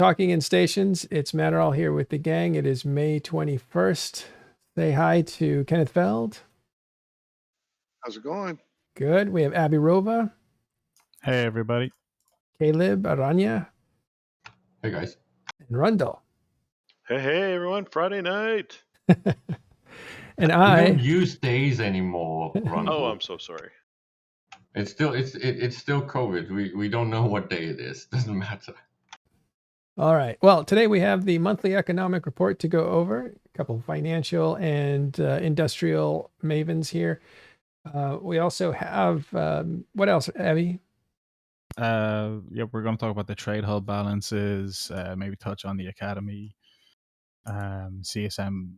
Talking in Stations. It's Matt all here with the gang. It is May 21st. Say hi to Kenneth Feld. How's it going? Good. We have Abby Rova. Hey, everybody. Caleb Aranya. Hey, guys. And Rundle. Hey, everyone. Friday night. And We don't use days anymore, Rundle. Oh, I'm so sorry. It's still COVID. We don't know what day it is. Doesn't matter. All right. Well, today we have the monthly economic report to go over. A couple of financial and industrial mavens here. We also have what else, Abby? Yeah, we're going to talk about the trade hub balances. Maybe touch on the academy. CSM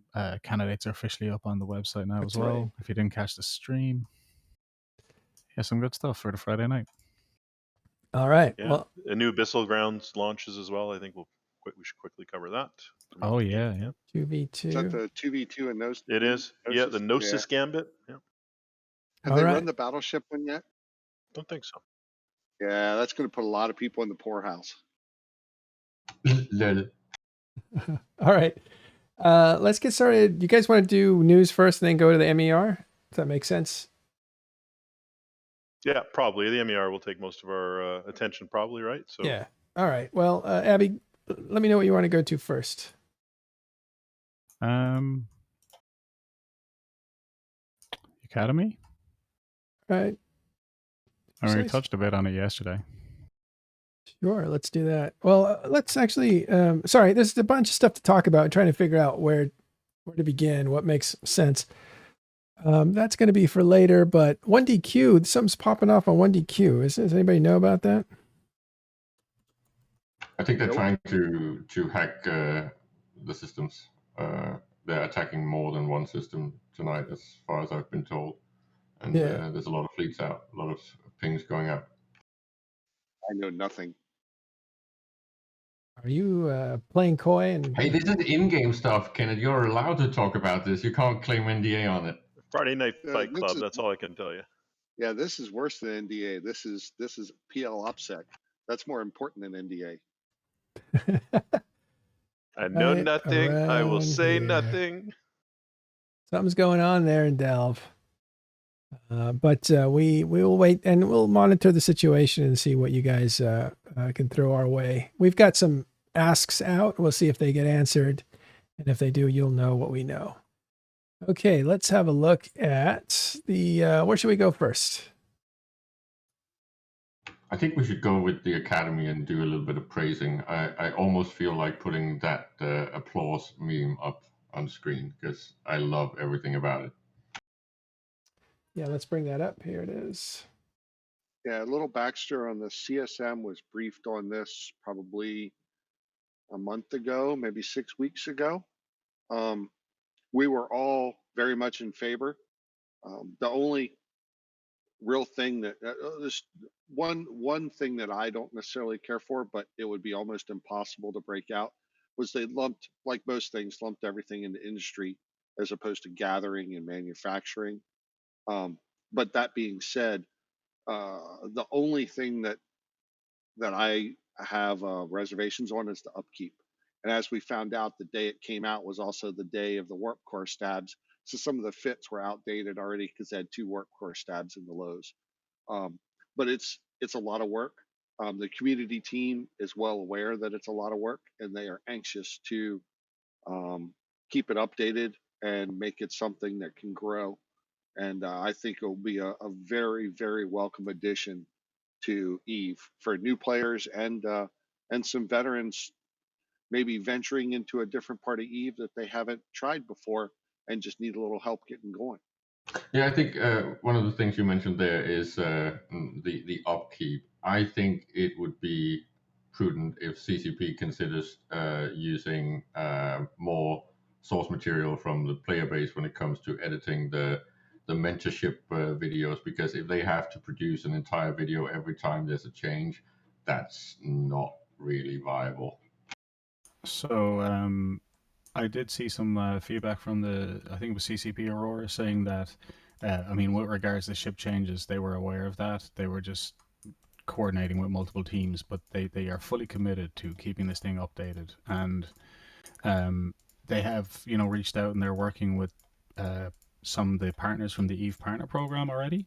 candidates are officially up on the website now as well. Right. If you didn't catch the stream, yeah, some good stuff for the Friday night. All right. Yeah. Well, a new Abyssal Grounds launches as well. I think we should quickly cover that. Oh yeah. 2v2. Is that the 2v2 and Gnosis? It is. Yeah, the Gnosis Gambit. Yeah. Have they run the Battleship one yet? Don't think so. Yeah, that's going to put a lot of people in the poorhouse. All right. Let's get started. You guys want to do news first and then go to the MER? Does that make sense? Yeah, probably. The MER will take most of our attention, probably, right? So yeah. All right. Well, Abby, let me know what you want to go to first. Academy? All right. We touched a bit on it yesterday. Sure, let's do that. Well, let's actually, sorry, there's a bunch of stuff to talk about, trying to figure out where to begin, what makes sense. That's going to be for later, but 1DQ, something's popping off on 1DQ. Does anybody know about that? I think they're trying to hack the systems. They're attacking more than one system tonight, as far as I've been told. And there's a lot of fleets out, a lot of pings going out. I know nothing. Are you playing coy? And hey, this is in-game stuff, Kenneth. You're allowed to talk about this. You can't claim NDA on it. Friday Night Fight Club. That's all I can tell you. Yeah, this is worse than NDA. This is PL OPSEC. That's more important than NDA. I know nothing. I will say nothing. Something's going on there in Delve. But we will wait and we'll monitor the situation and see what you guys can throw our way. We've got some asks out. We'll see if they get answered. And if they do, you'll know what we know. Okay, let's have a look at the, where should we go first? I think we should go with the Academy and do a little bit of praising. I almost feel like putting that applause meme up on screen because I love everything about it. Yeah, let's bring that up. Here it is. Yeah, a little backstory on the CSM was briefed on this probably a month ago, maybe 6 weeks ago. We were all very much in favor. The only real thing that this one thing that I don't necessarily care for, but it would be almost impossible to break out, was they lumped, like most things, lumped everything into industry as opposed to gathering and manufacturing. But that being said, the only thing that I have reservations on is the upkeep. And as we found out, the day it came out was also the day of the warp core stabs. So some of the fits were outdated already because they had 2 warp core stabs in the lows. But it's a lot of work. The community team is well aware that it's a lot of work, and they are anxious to keep it updated and make it something that can grow. And I think it will be a very, very welcome addition to EVE for new players and some veterans maybe venturing into a different part of EVE that they haven't tried before and just need a little help getting going. Yeah, I think one of the things you mentioned there is the upkeep. I think it would be prudent if CCP considers using more source material from the player base when it comes to editing the mentorship videos, because if they have to produce an entire video every time there's a change, that's not really viable. So I did see some feedback from I think it was CCP Aurora, saying that, I mean, with regards to ship changes, they were aware of that. They were just coordinating with multiple teams, but they are fully committed to keeping this thing updated. And they have, you know, reached out and they're working with some of the partners from the Eve Partner Program already.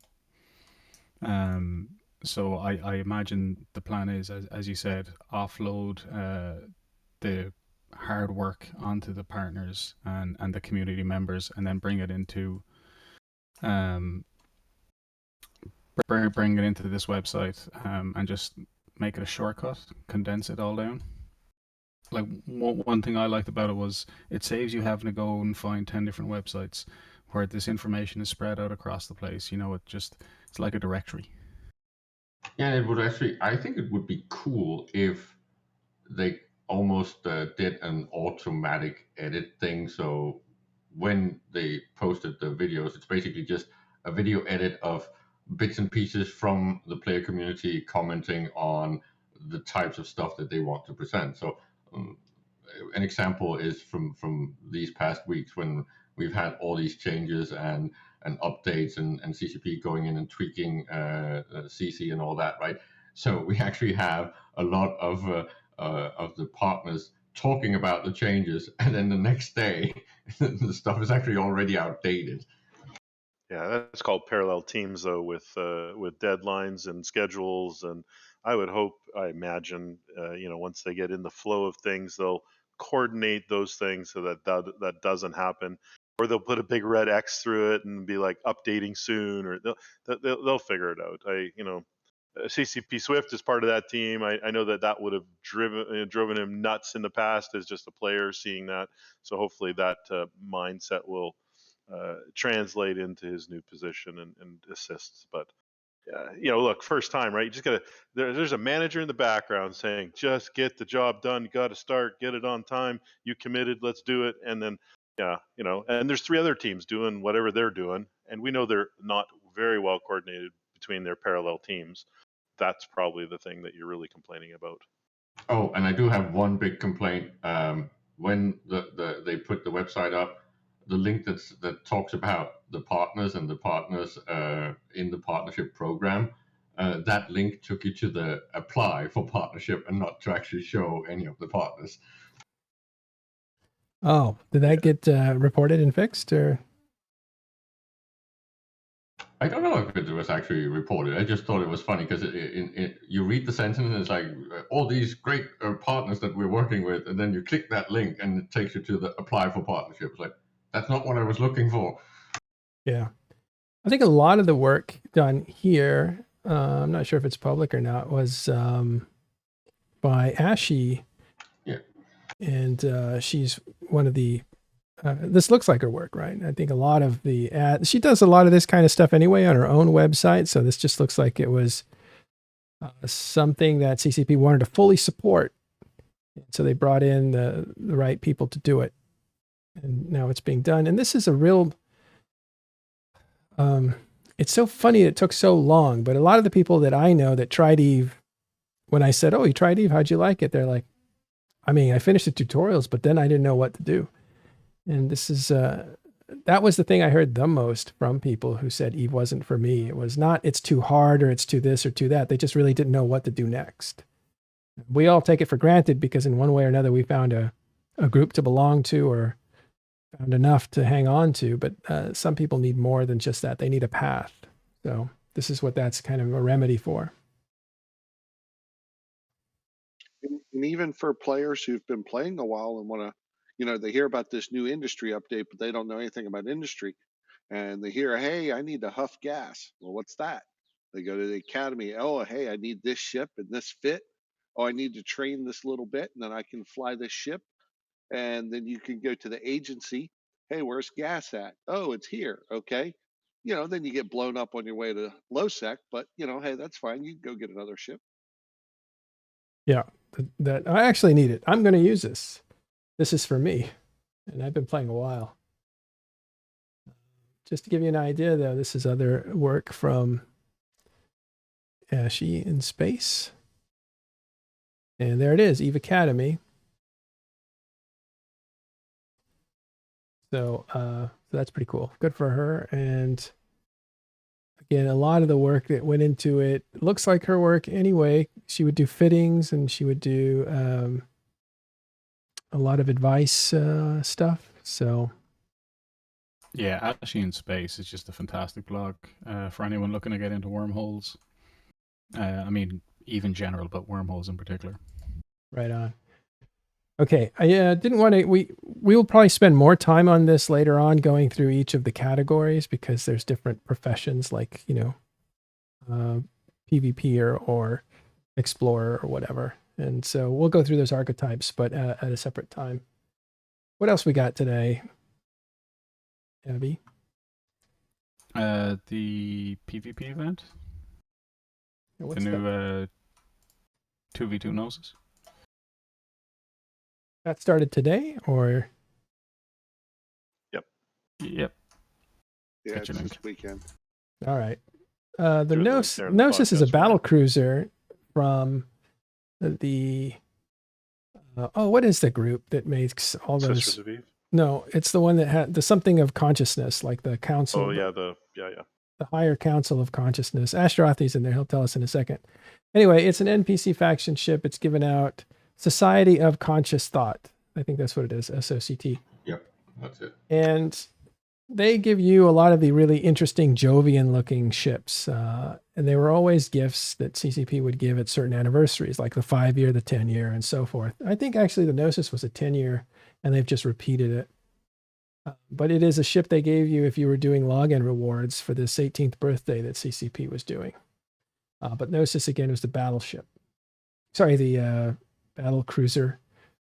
So I imagine the plan is, as you said, offload the hard work onto the partners and the community members, and then bring it into bring it into this website, and just make it a shortcut, condense it all down. Like one thing I liked about it was it saves you having to go and find 10 different websites where this information is spread out across the place. You know, it's like a directory. Yeah, it would actually. I think it would be cool if they almost did an automatic edit thing. So when they posted the videos, it's basically just a video edit of bits and pieces from the player community commenting on the types of stuff that they want to present. So an example is from these past weeks when we've had all these changes and updates and CCP going in and tweaking CC and all that, right? So we actually have a lot of the partners talking about the changes, and then the next day the stuff is actually already outdated. Yeah, that's called parallel teams, though, with deadlines and schedules. And I would hope, I imagine, once they get in the flow of things, they'll coordinate those things so that doesn't happen, or they'll put a big red X through it and be like updating soon, or they'll figure it out. CCP Swift is part of that team. I know that would have driven him nuts in the past as just a player seeing that. So hopefully that mindset will translate into his new position and assists. But look, first time, right? You just gotta. There's a manager in the background saying, "Just get the job done. You got to start. Get it on time. You committed. Let's do it." And then, and there's 3 other teams doing whatever they're doing, and we know they're not very well coordinated between their parallel teams. That's probably the thing that you're really complaining about. Oh, and I do have one big complaint. When they put the website up, the link that talks about the partners and the partners in the partnership program, that link took you to the apply for partnership and not to actually show any of the partners. Oh, did that get reported and fixed, or? I don't know if it was actually reported. I just thought it was funny because you read the sentence and it's like all these great partners that we're working with, and then you click that link and it takes you to the apply for partnership. It's like, that's not what I was looking for. Yeah. I think a lot of the work done here, I'm not sure if it's public or not, was by Ashy. Yeah. And she's one of the, this looks like her work, right? I think a lot of the she does a lot of this kind of stuff anyway on her own website. So this just looks like it was something that CCP wanted to fully support. So they brought in the right people to do it. And now it's being done. And this is a real, it's so funny it took so long, but a lot of the people that I know that tried Eve, when I said, "Oh, you tried Eve, how'd you like it?" They're like, I mean, I finished the tutorials, but then I didn't know what to do. And this is, that was the thing I heard the most from people who said Eve wasn't for me. It was not, it's too hard or it's too this or too that. They just really didn't know what to do next. We all take it for granted because in one way or another, we found a group to belong to or found enough to hang on to. But some people need more than just that. They need a path. So this is what that's kind of a remedy for. And even for players who've been playing a while and want to, they hear about this new industry update, but they don't know anything about industry. And they hear, "Hey, I need to huff gas." Well, what's that? They go to the academy. "Oh, hey, I need this ship and this fit. Oh, I need to train this little bit, and then I can fly this ship." And then you can go to the agency. "Hey, where's gas at?" "Oh, it's here." Okay. Then you get blown up on your way to low-sec, but, hey, that's fine. You can go get another ship. Yeah, that I actually need it. I'm going to use this. This is for me. And I've been playing a while. Just to give you an idea, though, this is other work from Ashy in Space. And there it is, Eve Academy. So that's pretty cool. Good for her. And again, a lot of the work that went into it looks like her work anyway. She would do fittings and she would do a lot of advice stuff. So Yeah, Ashley in Space is just a fantastic blog for anyone looking to get into wormholes. I mean, even general, but wormholes in particular. right on. Okay, I didn't want to. We will probably spend more time on this later on, going through each of the categories because there's different professions, like PvPer or explorer or whatever, and so we'll go through those archetypes, but at a separate time. What else we got today, Abby? The PvP event, What's the that? new 2v2 Gnosis. That started today, or Yep. Yeah, Get your it's link. this weekend. all right? The Through the link there in the Gnosis is a podcast battle format. cruiser from the. What is the group that makes all those? Sisters of Eve. No, it's the one that had the something of consciousness, like the council. Oh yeah, the higher council of consciousness. Ashtarothi's in there. He'll tell us in a second. Anyway, it's an NPC faction ship. It's given out Society of Conscious Thought. I think that's what it is, SOCT. Yep, that's it. And they give you a lot of the really interesting Jovian looking ships. And they were always gifts that CCP would give at certain anniversaries, like the 5-year, the 10-year, and so forth. I think actually the Gnosis was a 10-year, and they've just repeated it. But it is a ship they gave you if you were doing login rewards for this 18th birthday that CCP was doing. But Gnosis, again, was the battleship. Sorry, the battle cruiser.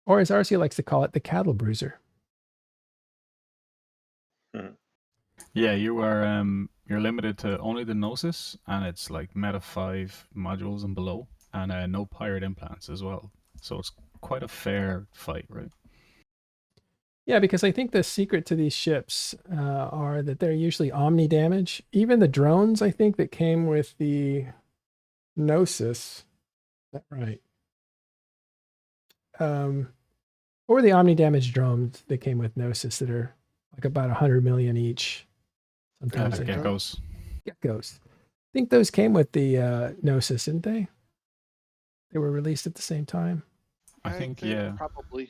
Or as RC likes to call it, the cattle bruiser. Yeah, you are you're limited to only the Gnosis, and it's like meta 5 modules and below, and no pirate implants as well. So it's quite a fair fight, right? Yeah, because I think the secret to these ships are that they're usually omni damage. Even the drones, I think, that came with the Gnosis. Is that right? Or the omni damage drones that came with Gnosis that are like about 100 million each. Sometimes The they geckos. geckos. I think those came with the Gnosis, didn't they? They were released at the same time. I think yeah. Probably.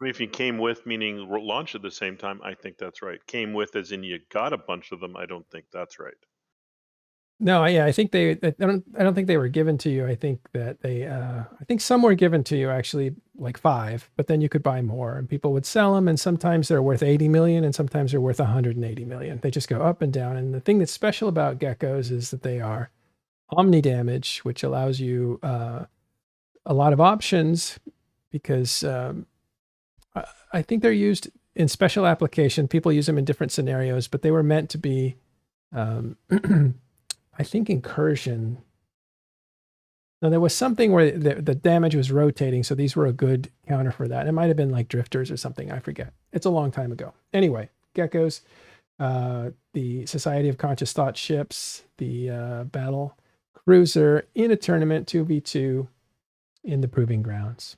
I mean, if you came with, meaning launch at the same time, I think that's right. Came with, as in you got a bunch of them. I don't think that's right. No, yeah, I think I don't think they were given to you. I think that I think some were given to you, actually, like 5, but then you could buy more and people would sell them. And sometimes they're worth 80 million and sometimes they're worth 180 million. They just go up and down. And the thing that's special about geckos is that they are omni damage, which allows you a lot of options because I think they're used in special application. People use them in different scenarios, but they were meant to be, I think, incursion. Now, there was something where the damage was rotating, so these were a good counter for that. It might have been like drifters or something. I forget. It's a long time ago. Anyway, geckos, the Society of Conscious Thought ships, the battle cruiser in a tournament 2v2 in the Proving Grounds.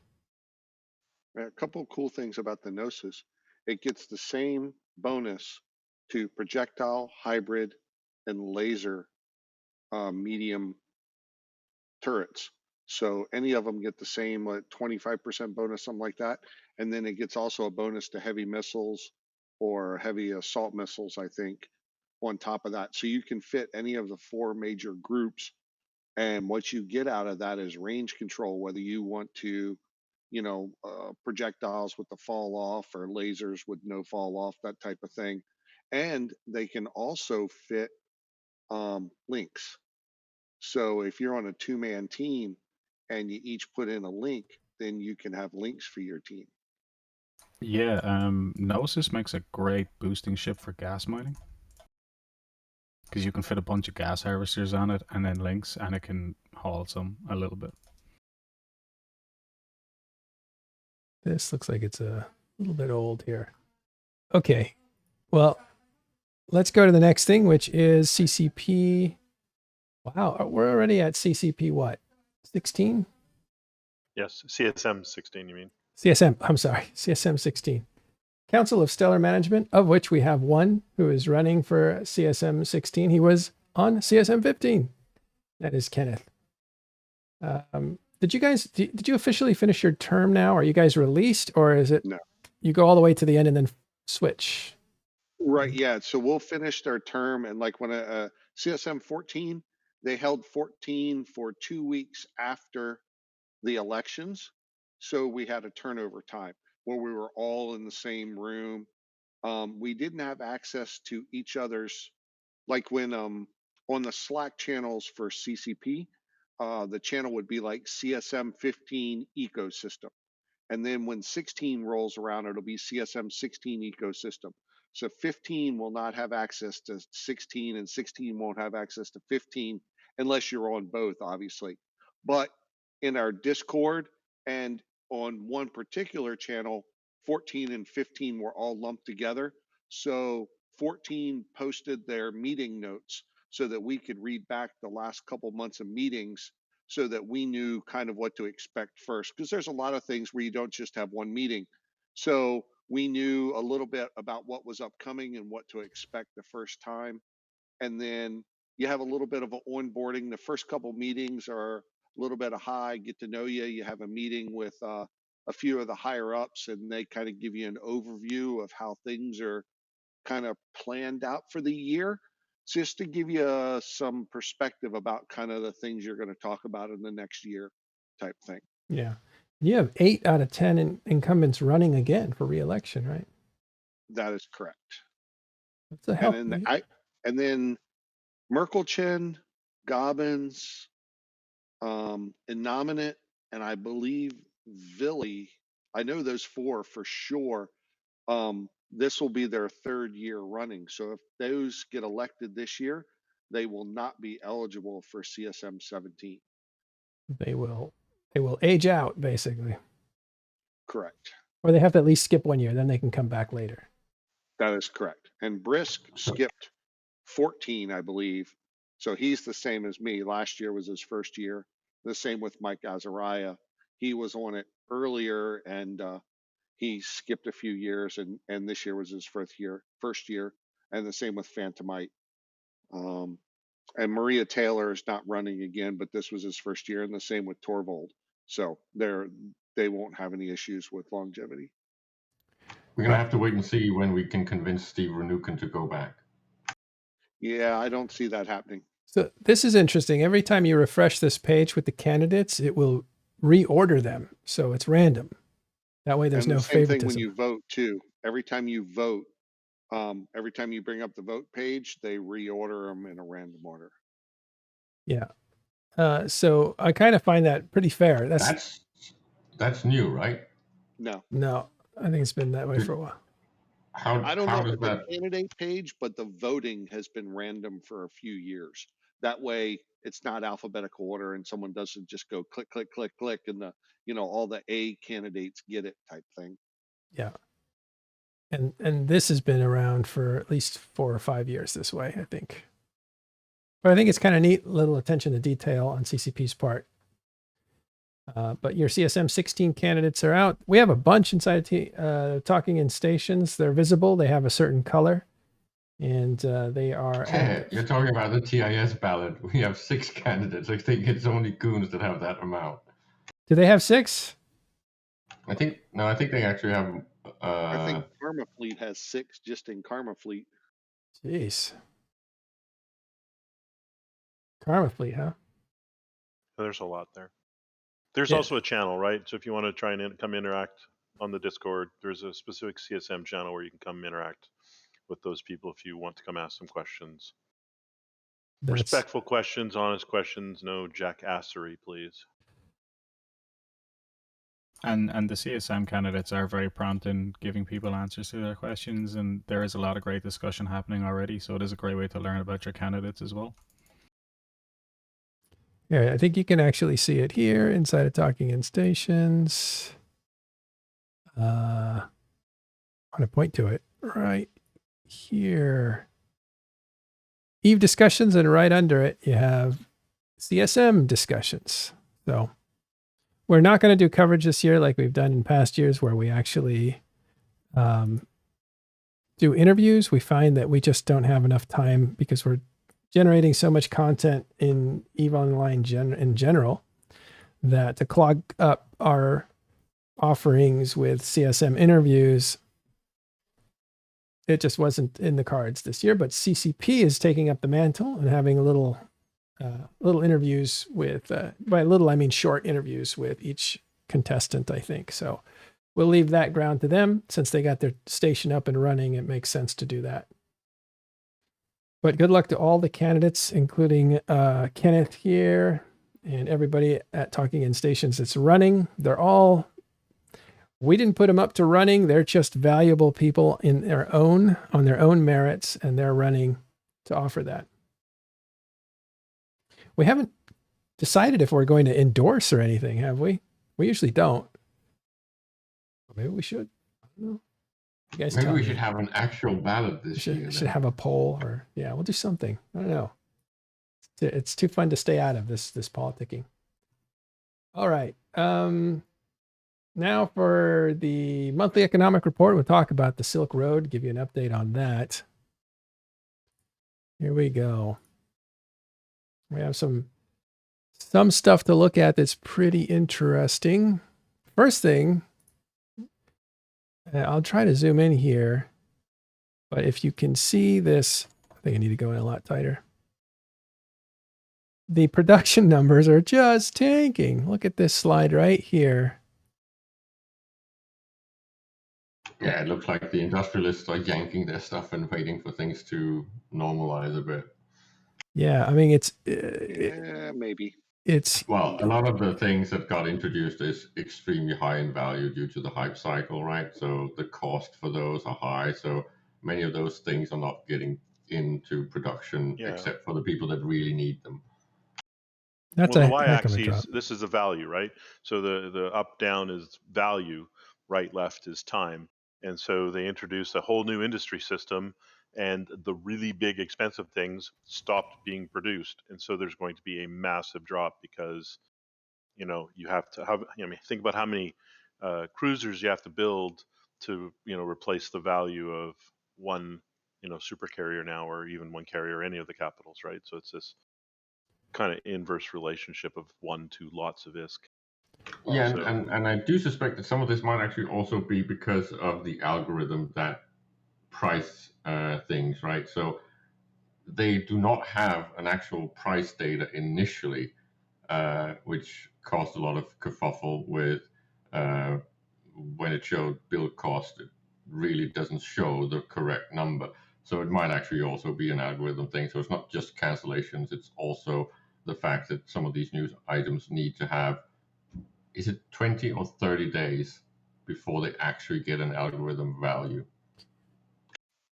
A couple of cool things about the Gnosis. It gets the same bonus to projectile, hybrid, and laser medium turrets. So any of them get the same 25% bonus, something like that. And then it gets also a bonus to heavy missiles or heavy assault missiles, I think, on top of that. So you can fit any of the 4 major groups. And what you get out of that is range control, whether you want to, projectiles with the fall off or lasers with no fall off, that type of thing. And they can also fit links. So if you're on a 2-man team and you each put in a link, then you can have links for your team. Yeah, Gnosis makes a great boosting ship for gas mining. Because you can fit a bunch of gas harvesters on it and then links, and it can haul some a little bit. This looks like it's a little bit old here. Okay, well, let's go to the next thing, which is CCP. Wow, we're already at CCP what? 16? Yes, CSM 16. You mean? CSM. I'm sorry, CSM 16. Council of Stellar Management, of which we have one who is running for CSM 16. He was on CSM 15. That is Kenneth. Did you officially finish your term now? Are you guys released, or is it No. you go all the way to the end and then switch? Right. Yeah. So we'll finish their term, and like when CSM 14, they held 14 for 2 weeks after the elections. So we had a turnover time where we were all in the same room. We didn't have access to each other's, like when on the Slack channels for CCP, the channel would be like CSM 15 ecosystem. And then when 16 rolls around, it'll be CSM 16 ecosystem. So 15 will not have access to 16, and 16 won't have access to 15 unless you're on both, obviously. But in our Discord and on one particular channel, 14 and 15 were all lumped together. So 14 posted their meeting notes so that we could read back the last couple months of meetings so that we knew kind of what to expect first, because there's a lot of things where you don't just have one meeting. So we knew a little bit about what was upcoming and what to expect the first time. And then you have a little bit of an onboarding. The first couple meetings are a little bit of hi, get to know you. You have a meeting with a few of the higher ups, and they kind of give you an overview of how things are kind of planned out for the year, just to give you some perspective about kind of the things you're going to talk about in the next year type thing. Yeah. You have 8 out of 10 incumbents running again for re-election, right? That is correct. That's a help. And then Merkelchen, Gobbins, Innominate, and I believe Villy. I know those 4 for sure. This will be their 3rd year running. So if those get elected this year, they will not be eligible for CSM 17. They will age out, basically. Correct. Or they have to at least skip 1 year, then they can come back later. That is correct. And Brisk skipped 14, I believe. So he's the same as me. Last year was his first year. The same with Mike Azariah. He was on it earlier, and he skipped a few years, and this year was his first year, and the same with Phantomite. And Maria Taylor is not running again, but this was his first year, and the same with Torvald. So they won't have any issues with longevity. We're going to have to wait and see when we can convince Steve Renukin to go back. Yeah, I don't see that happening. So this is interesting. Every time you refresh this page with the candidates, it will reorder them. So it's random. That way there's no favoritism. Thing when you vote too. Every time you vote, every time you bring up the vote page, they reorder them in a random order. Yeah. So I kind of find that pretty fair. That's new, right? No, I think it's been that way for a while. I don't know about the candidate page, but the voting has been random for a few years. That way it's not alphabetical order, and someone doesn't just go click, click, click, click, and all the A candidates get it type thing. Yeah. And this has been around for at least 4 or 5 years this way, I think. But I think it's kind of neat, little attention to detail on CCP's part. But your CSM 16 candidates are out. We have a bunch inside Talking in Stations. They're visible. They have a certain color. And they are... You're talking about the TIS ballot. We have 6 candidates. I think it's only goons that have that amount. Do they have 6? I think they actually have... I think Karma Fleet has 6 just in Karma Fleet. Jeez. Karma Fleet, huh? There's a lot there. There's also a channel, right? So if you want to try and come interact on the Discord, there's a specific CSM channel where you can come interact with those people if you want to come ask some questions. Respectful questions, honest questions, no jackassery, please. And the CSM candidates are very prompt in giving people answers to their questions, and there is a lot of great discussion happening already, so it is a great way to learn about your candidates as well. Yeah, I think you can actually see it here inside of Talking in Stations. I want to point to it right here. Eve discussions, and right under it, you have CSM discussions. So we're not going to do coverage this year like we've done in past years where we actually do interviews. We find that we just don't have enough time because we're generating so much content in EVE Online in general that to clog up our offerings with CSM interviews, it just wasn't in the cards this year. But CCP is taking up the mantle and having little interviews with, by little I mean short interviews with each contestant, I think. So we'll leave that ground to them. Since they got their station up and running, it makes sense to do that. But good luck to all the candidates, including Kenneth here and everybody at Talking In Stations that's running. We didn't put them up to running. They're just valuable people on their own merits, and they're running to offer that. We haven't decided if we're going to endorse or anything, have we? We usually don't. Maybe we should. I don't know. You guys Maybe we should have an actual ballot this year. We should have a poll, or we'll do something. I don't know. It's too fun to stay out of this politicking. All right. Now for the monthly economic report, we'll talk about the Silk Road, give you an update on that. Here we go. We have some stuff to look at that's pretty interesting. First thing, I'll try to zoom in here, but if you can see this, I think I need to go in a lot tighter. The production numbers are just tanking. Look at this slide right here. Yeah, it looks like the industrialists are yanking their stuff and waiting for things to normalize a bit. Yeah, I mean, maybe. Well, a lot of the things that got introduced is extremely high in value due to the hype cycle, right? So the cost for those are high. So many of those things are not getting into production except for the people that really need them. Well, the y-axis, this is the value, right? So the up, down is value, right, left is time. And so they introduced a whole new industry system, and the really big expensive things stopped being produced. And so there's going to be a massive drop because, you have to have, think about how many cruisers you have to build to, replace the value of one, super carrier now, or even one carrier, any of the capitals, right? So it's this kind of inverse relationship of one to lots of ISK. Yeah, so. and I do suspect that some of this might actually also be because of the algorithm that price things, right? So they do not have an actual price data initially, which caused a lot of kerfuffle with when it showed build cost, it really doesn't show the correct number. So it might actually also be an algorithm thing. So it's not just cancellations, it's also the fact that some of these news items need to have, is it 20 or 30 days before they actually get an algorithm value?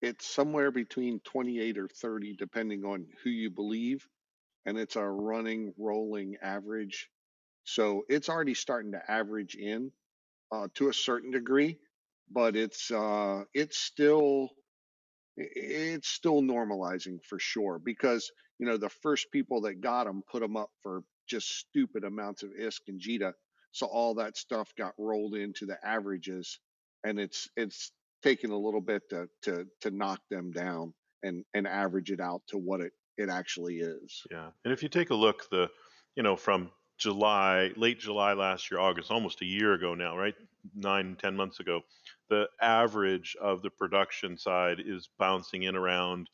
It's somewhere between 28 or 30, depending on who you believe. And it's a rolling average. So it's already starting to average in to a certain degree, but it's still normalizing for sure, because the first people that got them put them up for just stupid amounts of ISK and JITA, so all that stuff got rolled into the averages, and it's taken a little bit to knock them down and average it out to what it actually is. Yeah, and if you take a look, from late July last year, August, almost a year ago now, right? 9-10 months ago, the average of the production side is bouncing in around,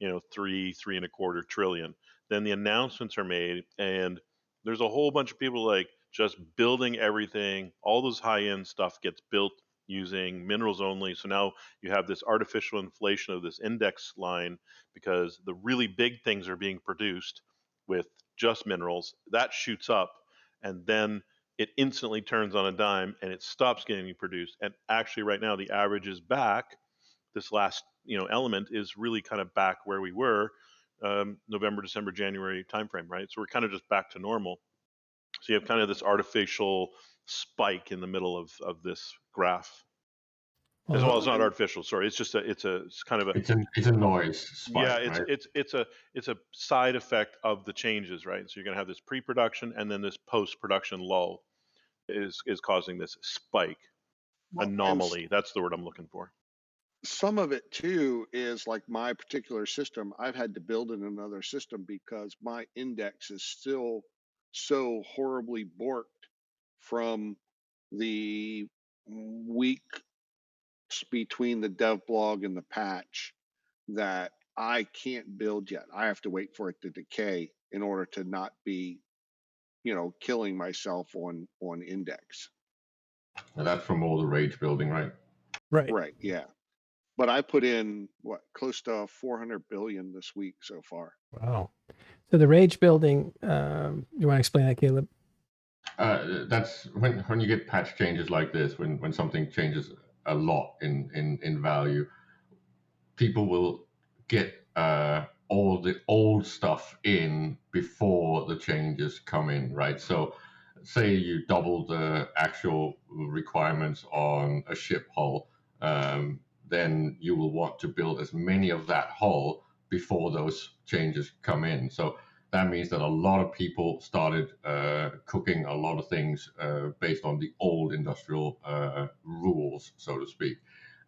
3.25 trillion. Then the announcements are made, and there's a whole bunch of people like just building everything. All those high-end stuff gets built using minerals only. So now you have this artificial inflation of this index line because the really big things are being produced with just minerals. That shoots up, and then it instantly turns on a dime and it stops getting produced. And actually right now the average is back. This last element is really kind of back where we were November, December, January timeframe, right? So we're kind of just back to normal. So you have kind of this artificial spike in the middle of this graph. As well, it's not artificial. Sorry, it's just it's kind of it's a noise spike. Yeah, right? it's a side effect of the changes, right? So you're going to have this pre-production and then this post-production lull is causing this spike anomaly. That's the word I'm looking for. some of it too is like my particular system. I've had to build in another system because my index is still so horribly borked from the weeks between the dev blog and the patch that I can't build yet. I have to wait for it to decay in order to not be, killing myself on index. And that's from all the rage building, right? Right. Right. Yeah. But I put in close to 400 billion this week so far. Wow. So the rage building, you want to explain that, Caleb? That's when you get patch changes like this, when something changes a lot in value, people will get all the old stuff in before the changes come in, right? So say you double the actual requirements on a ship hull, then you will want to build as many of that hull before those changes come in. So that means that a lot of people started cooking a lot of things based on the old industrial rules, so to speak.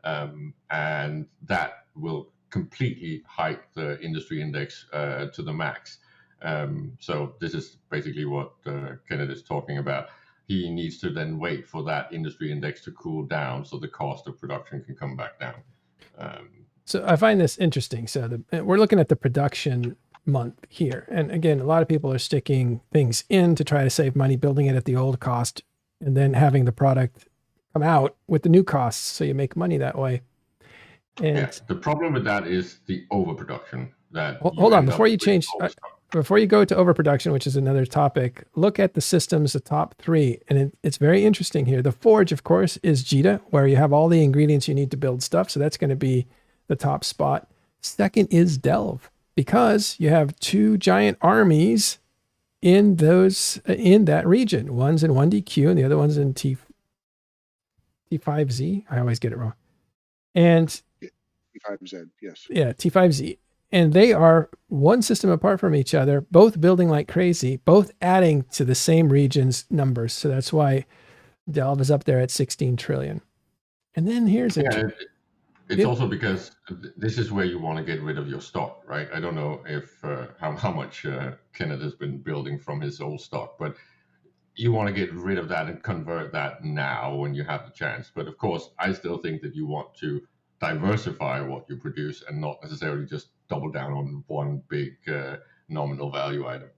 And that will completely hike the industry index to the max. So this is basically what Kenneth is talking about. He needs to then wait for that industry index to cool down so the cost of production can come back down. So I find this interesting. So we're looking at the production month here. And again, a lot of people are sticking things in to try to save money, building it at the old cost, and then having the product come out with the new costs. So you make money that way. And yeah, the problem with that is the overproduction. That hold on, before you change, before you go to overproduction, which is another topic, look at the systems, the top three. And it's very interesting here. The Forge, of course, is Jita, where you have all the ingredients you need to build stuff. So that's going to be the top spot. Second is Delve, because you have two giant armies in that region. One's in 1DQ and the other one's in T5Z. I always get it wrong. And T5Z, yes. Yeah, T5Z. And they are one system apart from each other, both building like crazy, both adding to the same region's numbers. So that's why Delve is up there at 16 trillion. And then here's it's also because this is where you want to get rid of your stock, right? I don't know if how much Kenneth has been building from his old stock, but you want to get rid of that and convert that now when you have the chance. But of course, I still think that you want to diversify what you produce and not necessarily just double down on one big nominal value item.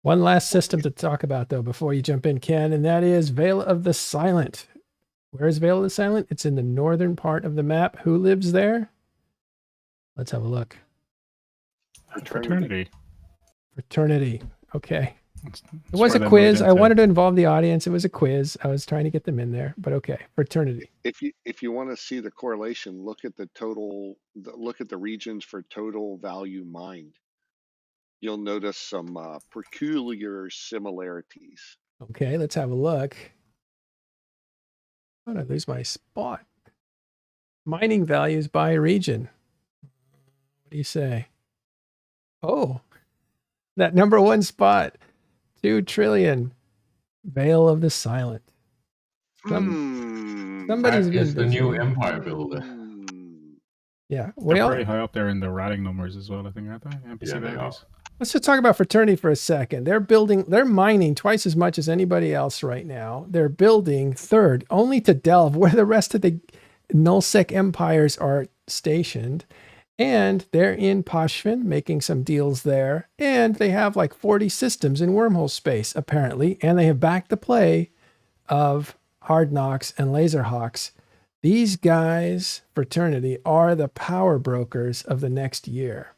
One last system to talk about, though, before you jump in, Ken, and that is Veil of the Silent. Where is Veil of the Silent? It's in the northern part of the map. Who lives there? Let's have a look. Fraternity. Fraternity. Okay. It was a quiz. I wanted to involve the audience. It was a quiz. I was trying to get them in there, but okay. Fraternity. If you want to see the correlation, look at look at the regions for total value mined. You'll notice some peculiar similarities. Okay, let's have a look. How did I lose my spot? Mining values by region. What do you say? Oh, that number one spot. 2 trillion. Veil of the Silent. Somebody's that is the new empire builder. Yeah. They're pretty high up there in the ratting numbers as well, I think, aren't they? NPC values. Let's just talk about Fraternity for a second. They're mining twice as much as anybody else right now. They're building third, only to Delve, where the rest of the nullsec empires are stationed. And they're in Poshvin, making some deals there. And they have like 40 systems in wormhole space, apparently. And they have backed the play of Hard Knocks and Laserhawks. These guys, Fraternity, are the power brokers of the next year.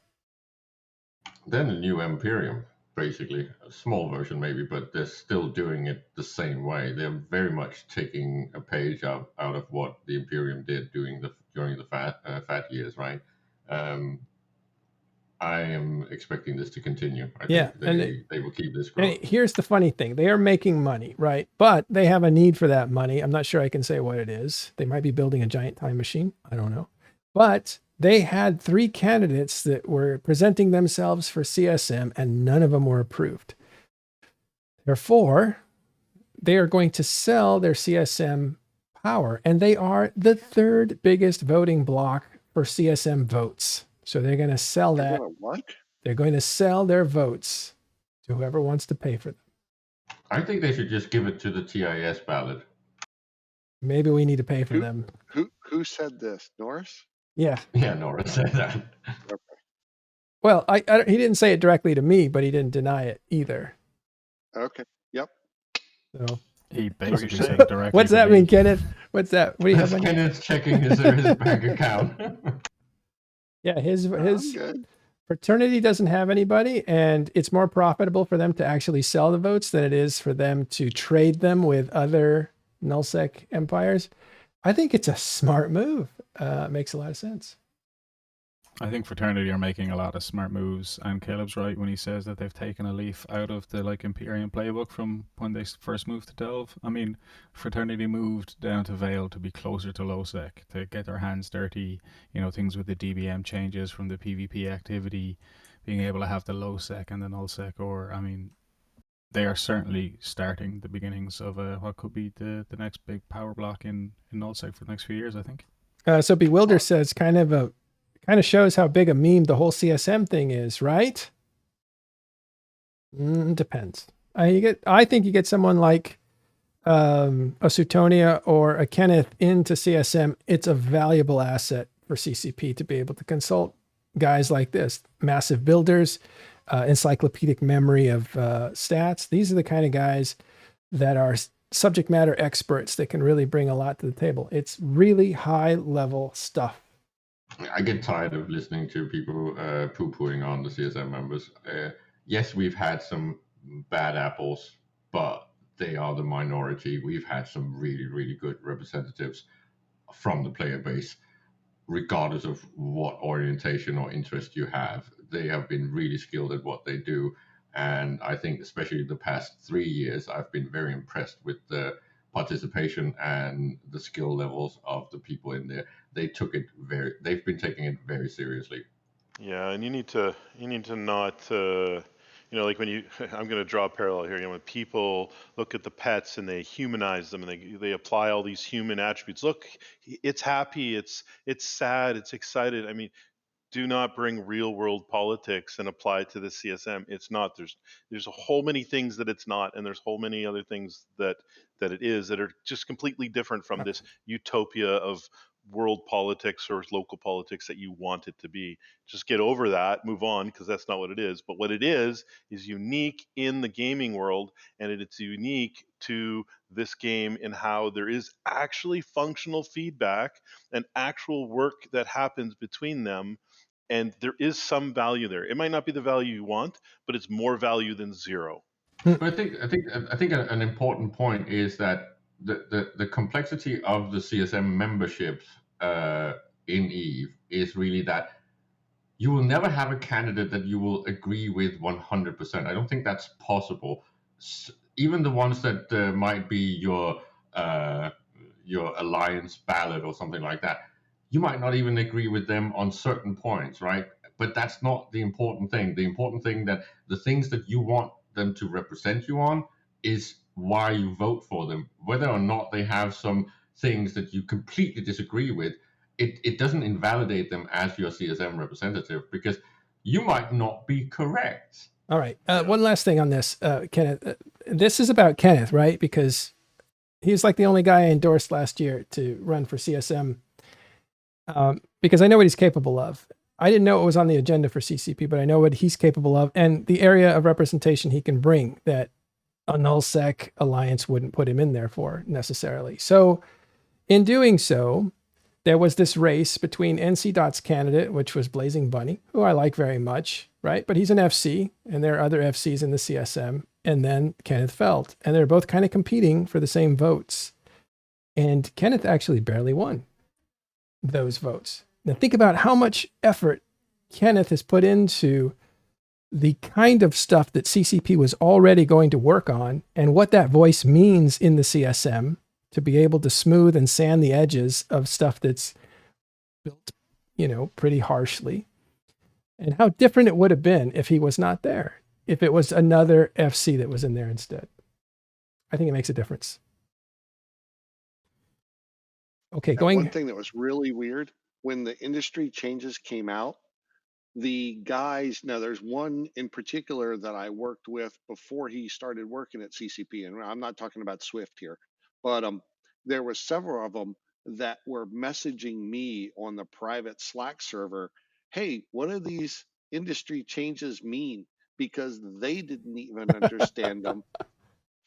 Then the new Imperium, basically. A small version maybe, but they're still doing it the same way. They're very much taking a page out of what the Imperium did during the fat years, right? I am expecting this to continue. I think they will keep this growing. And here's the funny thing. They are making money, right? But they have a need for that money. I'm not sure I can say what it is. They might be building a giant time machine. I don't know. But they had 3 candidates that were presenting themselves for CSM, and none of them were approved. Therefore, they are going to sell their CSM power, and they are the third biggest voting bloc for CSM votes. So they're going to sell They're that. gonna what? They're going to sell their votes to whoever wants to pay for them. I think they should just give it to the TIS ballot. Maybe we need to pay for them. Who said this? Norris? Yeah. Yeah, Nora said that. Well, he didn't say it directly to me, but he didn't deny it either. Okay. Yep. So He basically saying? said directly. what's to that me. mean, Kenneth? What's that? What do you have That's on? Kenneth checking his bank account. Yeah, his I'm good. fraternity doesn't have anybody, and it's more profitable for them to actually sell the votes than it is for them to trade them with other nullsec empires. I think it's a smart move. It makes a lot of sense. I think Fraternity are making a lot of smart moves, and Caleb's right when he says that they've taken a leaf out of the Imperium playbook from when they first moved to Delve. I mean, Fraternity moved down to Vale to be closer to lowsec, to get their hands dirty. Things with the DBM changes from the PvP activity, being able to have the lowsec and the nullsec. Or I mean, they are certainly starting the beginnings of what could be the next big power block in nullsec for the next few years, I think. So Bewilder says kind of shows how big a meme the whole CSM thing is, right? Depends. I think you get someone like a Sutonia or a Kenneth into CSM. It's a valuable asset for CCP to be able to consult guys like this, massive builders, encyclopedic memory of stats. These are the kind of guys that are subject matter experts that can really bring a lot to the table. It's really high level stuff. I get tired of listening to people poo-pooing on the CSM members. Yes, we've had some bad apples, but they are the minority. We've had some really, really good representatives from the player base, regardless of what orientation or interest you have. They have been really skilled at what they do. And I think especially the past 3 years, I've been very impressed with the participation and the skill levels of the people in there. They've been taking it very seriously. Yeah, and you need to not like when you I'm going to draw a parallel here. When people look at the pets and they humanize them and they apply all these human attributes. Look, it's happy, it's sad, it's excited. I mean, do not bring real world politics and apply it to the CSM. It's not. There's a whole many things that it's not, and there's whole many other things that it is that are just completely different from this utopia of world politics or local politics that you want it to be. Just get over that, move on, because that's not what it is. But what it is unique in the gaming world, and it's unique to this game in how there is actually functional feedback and actual work that happens between them. And there is some value there. It might not be the value you want, but it's more value than zero. But I think an important point is that the complexity of the CSM memberships in Eve is really that you will never have a candidate that you will agree with 100%. I don't think that's possible. Even the ones that might be your alliance ballot or something like that, you might not even agree with them on certain points, right? But that's not the important thing. The important thing that the things that you want them to represent you on is why you vote for them. Whether or not they have some things that you completely disagree with, it doesn't invalidate them as your CSM representative, because you might not be correct. All right. One last thing on this, Kenneth. This is about Kenneth, right? Because he's like the only guy I endorsed last year to run for CSM, because I know what he's capable of. I didn't know it was on the agenda for CCP, but I know what he's capable of and the area of representation he can bring that a nullsec alliance wouldn't put him in there for necessarily. So in doing so, there was this race between NC Dot's candidate, which was Blazing Bunny, who I like very much, right? But he's an FC, and there are other FCs in the CSM, and then Kenneth Feld. And they're both kind of competing for the same votes. And Kenneth actually barely won those votes. Now think about how much effort Kenneth has put into the kind of stuff that CCP was already going to work on and what that voice means in the CSM to be able to smooth and sand the edges of stuff that's built, pretty harshly. And how different it would have been if he was not there, if it was another FC that was in there instead. I think it makes a difference. Okay, And one going. thing that was really weird, when the industry changes came out, the guys, now there's one in particular that I worked with before he started working at CCP, and I'm not talking about Swift here, but there were several of them that were messaging me on the private Slack server, hey, what do these industry changes mean? Because they didn't even understand them.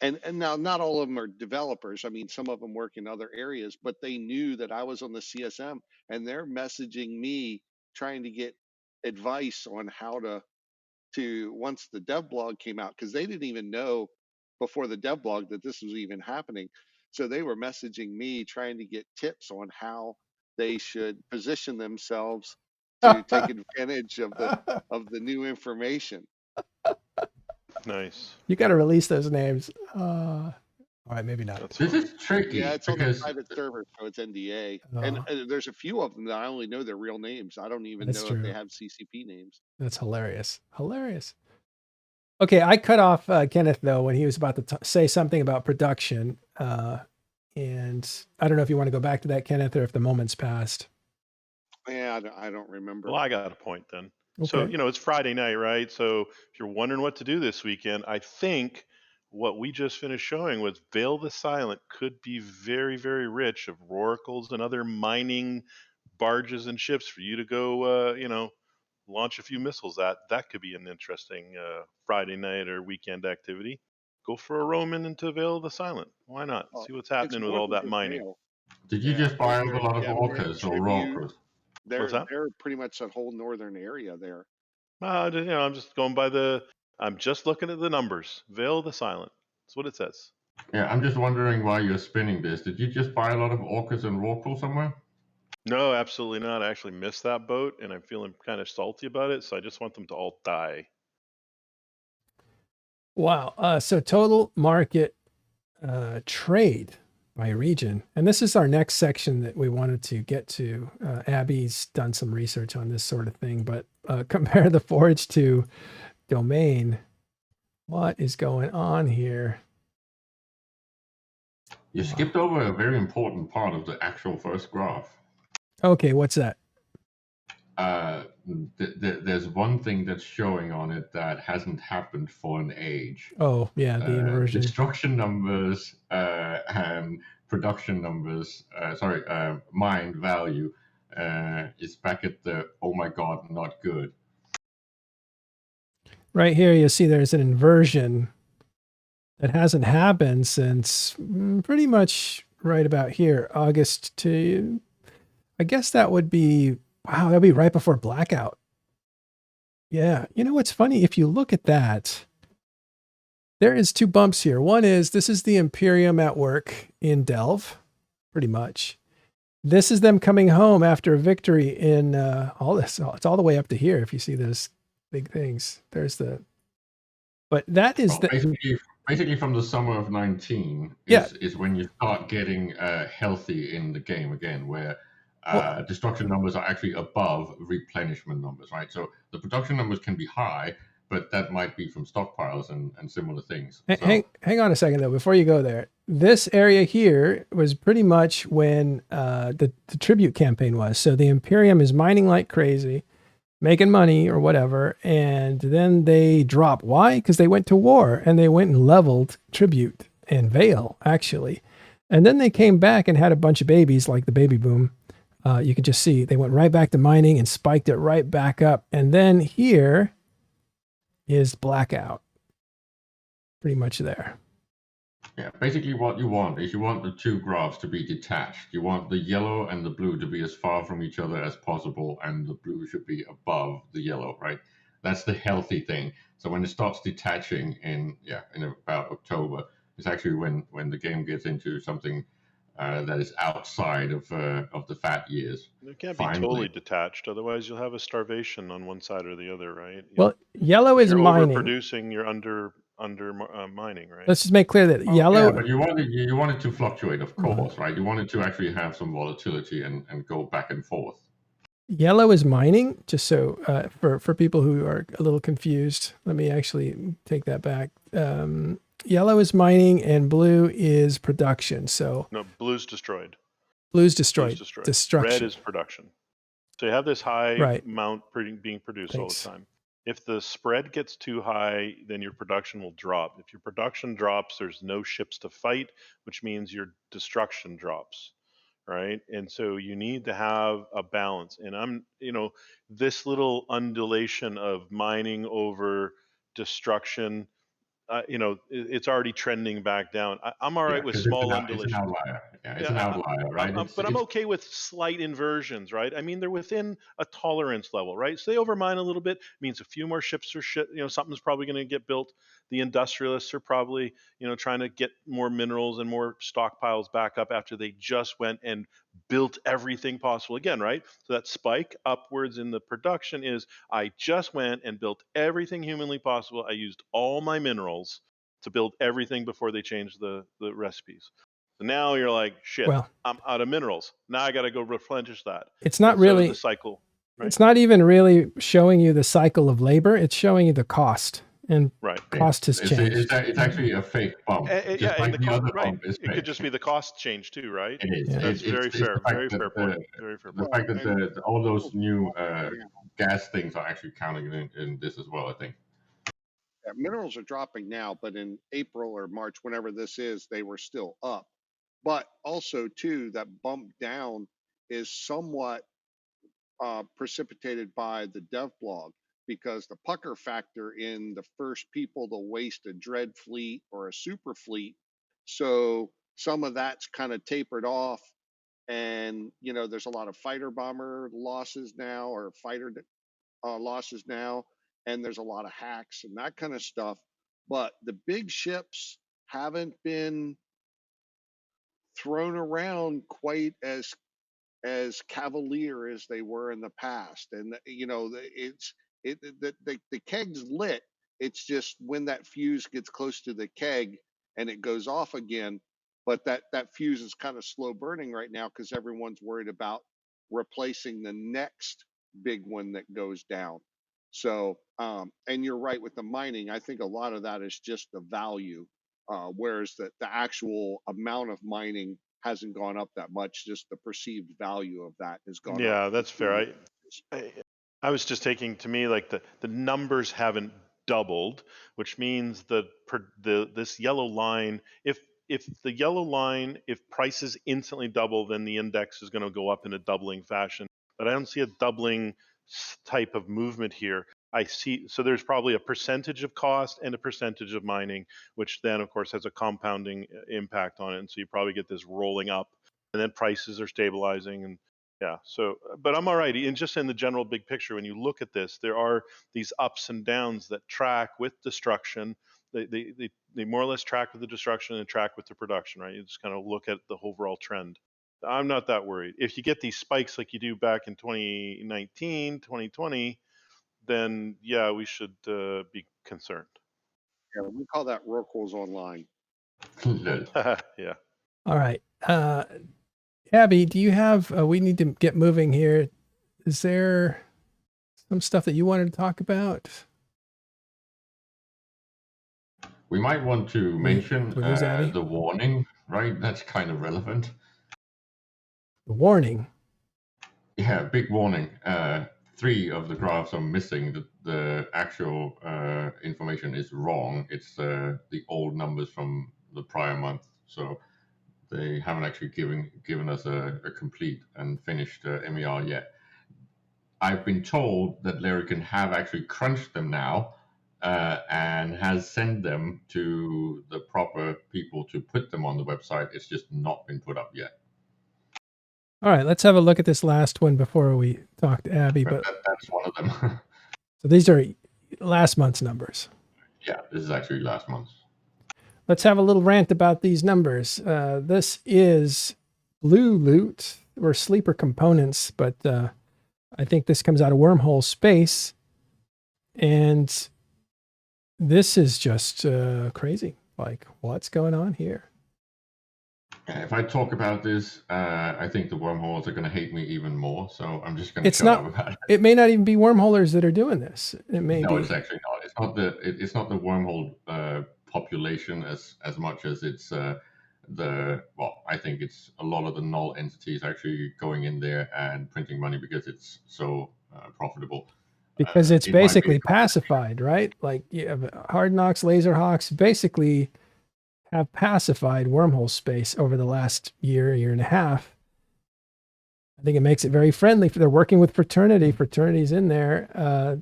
And now not all of them are developers. I mean, some of them work in other areas, but they knew that I was on the CSM, and they're messaging me trying to get advice on how to once the dev blog came out, because they didn't even know before the dev blog that this was even happening. So they were messaging me trying to get tips on how they should position themselves to take advantage of the new information. Nice. You got to release those names. All right, maybe not. That's This funny. is tricky Yeah, it's on the because private server, so it's NDA. And there's a few of them that I only know their real names. I don't even That's know if they true. have CCP names. That's hilarious. Hilarious. Okay, I cut off Kenneth though when he was about to say something about production, and I don't know if you want to go back to that, Kenneth, or if the moment's passed. Yeah, I don't remember. Well, I got a point then. Okay. So, it's Friday night, right? So if you're wondering what to do this weekend, I think what we just finished showing was Veil the Silent could be very, very rich of roracles and other mining barges and ships for you to go, launch a few missiles at. That could be an interesting Friday night or weekend activity. Go for a Roman into Veil the Silent. Why not? Well, See what's it's happening with more all than that just mining. Veil. did you Yeah, just buy up a they're lot of Gemini, orcas or Tribute. rorquals? What's that? They're pretty much that whole northern area there. I'm just going by I'm just looking at the numbers. Veil the Silent. That's what it says. Yeah, I'm just wondering why you're spinning this. Did you just buy a lot of orcas and rorquals somewhere? No, absolutely not. I actually missed that boat, and I'm feeling kind of salty about it. So I just want them to all die. Wow. So total market trade by region, and this is our next section that we wanted to get to. Abby's done some research on this sort of thing, but compare the forage to domain. What is going on here? You skipped over a very important part of the actual first graph. Okay, what's that? There's one thing that's showing on it that hasn't happened for an age. Oh, yeah, the inversion. Destruction numbers and production numbers, mined value is back at the, oh my God, not good. Right here, you see there's an inversion that hasn't happened since pretty much right about here, August to, I guess that would be, wow, that'd be right before blackout. Yeah, you know what's funny? If you look at that, there is two bumps here. One is, this is the Imperium at work in Delve, pretty much. This is them coming home after a victory in all this. It's all the way up to here. If you see those big things, there's the, but that is basically from the summer of 19 is when you start getting healthy in the game again, where destruction numbers are actually above replenishment numbers, right? So the production numbers can be high, but that might be from stockpiles and similar things. Hang on a second though, before you go there. This area here was pretty much when the tribute campaign was. So the Imperium is mining like crazy, making money or whatever, and then they drop. Why? Because they went to war and they went and leveled tribute and Veil, actually. And then they came back and had a bunch of babies, like the baby boom. You could just see they went right back to mining and spiked it right back up. And then here is blackout. Pretty much there. Yeah, basically what you want is you want the two graphs to be detached. You want the yellow and the blue to be as far from each other as possible, and the blue should be above the yellow, right? That's the healthy thing. So when it starts detaching in about October, it's actually when the game gets into something that is outside of the fat years. It can't be totally detached, otherwise you'll have a starvation on one side or the other, right? Well, yellow is mining. You're overproducing, you're under mining, right? Let's just make clear that yellow. Yeah, but you want it to fluctuate, of course, right? You want it to actually have some volatility and go back and forth. Yellow is mining, just so for people who are a little confused. Let me actually take that back. Yellow is mining and blue is production. So no, blue's destroyed. Blue's destroyed. Blue's destroyed. Destruction. Red is production. So you have this high Right. amount being produced Thanks. all the time. If the spread gets too high, then your production will drop. If your production drops, there's no ships to fight, which means your destruction drops, right? And so you need to have a balance. And this little undulation of mining over destruction, it's already trending back down. I'm all Yeah, right with 'cause small it's an undulations. outlier. Yeah, it's an Yeah, outlier, right? but I'm okay with slight inversions, right? I mean, they're within a tolerance level, right? So they overmine a little bit, means a few more ships are something's probably going to get built. The industrialists are probably, trying to get more minerals and more stockpiles back up after they just went and built everything possible again, right? So that spike upwards in the production is I just went and built everything humanly possible. I used all my minerals to build everything before they changed the recipes. So now you're like, shit, Well, I'm out of minerals. Now I got to go replenish that. it's not And so really the cycle. Right. It's not even really showing you the cycle of labor. It's showing you the cost, and Right. cost has changed. It's actually a fake bump. Just like the other bump is It fake. could just be the cost change too, right? It is. Yeah. That's very fair. Very fair point. Very fair The point. fact that all those new gas things are actually counting in this as well, I think. Yeah, minerals are dropping now, but in April or March, whenever this is, they were still up. But also, too, that bump down is somewhat precipitated by the dev blog, because the pucker factor in the first people to waste a dread fleet or a super fleet. So some of that's kind of tapered off. And, there's a lot of fighter bomber losses now, or fighter losses now. And there's a lot of hacks and that kind of stuff. But the big ships haven't been thrown around quite as cavalier as they were in the past. And the keg's lit. It's just when that fuse gets close to the keg and it goes off again. But that fuse is kind of slow burning right now because everyone's worried about replacing the next big one that goes down. So, and you're right with the mining. I think a lot of that is just the value, whereas the actual amount of mining hasn't gone up that much. Just the perceived value of that has gone up. Yeah, that's fair. I was just taking, to me, like the numbers haven't doubled, which means that this yellow line, if the yellow line, if prices instantly double, then the index is going to go up in a doubling fashion. But I don't see a doubling type of movement here. I see, so there's probably a percentage of cost and a percentage of mining, which then of course has a compounding impact on it. And so you probably get this rolling up, and then prices are stabilizing. And yeah, so, but I'm all right. And just in the general big picture, when you look at this, there are these ups and downs that track with destruction. They more or less track with the destruction and track with the production, right? You just kind of look at the overall trend. I'm not that worried. If you get these spikes like you do back in 2019, 2020, then yeah, we should be concerned. Yeah, we call that Rorquals Online. Yeah. All right. Abby, do you have, we need to get moving here. Is there some stuff that you wanted to talk about? We might want to mention Abby? the warning, right? That's kind of relevant. The warning? Yeah, big warning. 3 of the graphs are missing. The actual information is wrong. It's the old numbers from the prior month. So they haven't actually given us a complete and finished MER yet. I've been told that Lyrican have actually crunched them now and has sent them to the proper people to put them on the website. It's just not been put up yet. All right, let's have a look at this last one before we talk to Abby. But that's one of them. So these are last month's numbers. Yeah, this is actually last month's. Let's have a little rant about these numbers. This is blue loot or sleeper components, but I think this comes out of wormhole space. And this is just crazy. Like, what's going on here? If I talk about this, I think the wormholes are going to hate me even more. So I'm just going to shut up about it. It may not even be wormholers that are doing this. It may be. No, it's actually not. It's not the wormhole population as much as it's I think it's a lot of the null entities actually going in there and printing money because it's so profitable. Because it's It might be basically pacified, right? Like you have Hard Knocks, Laserhawks basically have pacified wormhole space over the last year and a half. I think it makes it very friendly. They're working with Fraternity. Fraternity's in there.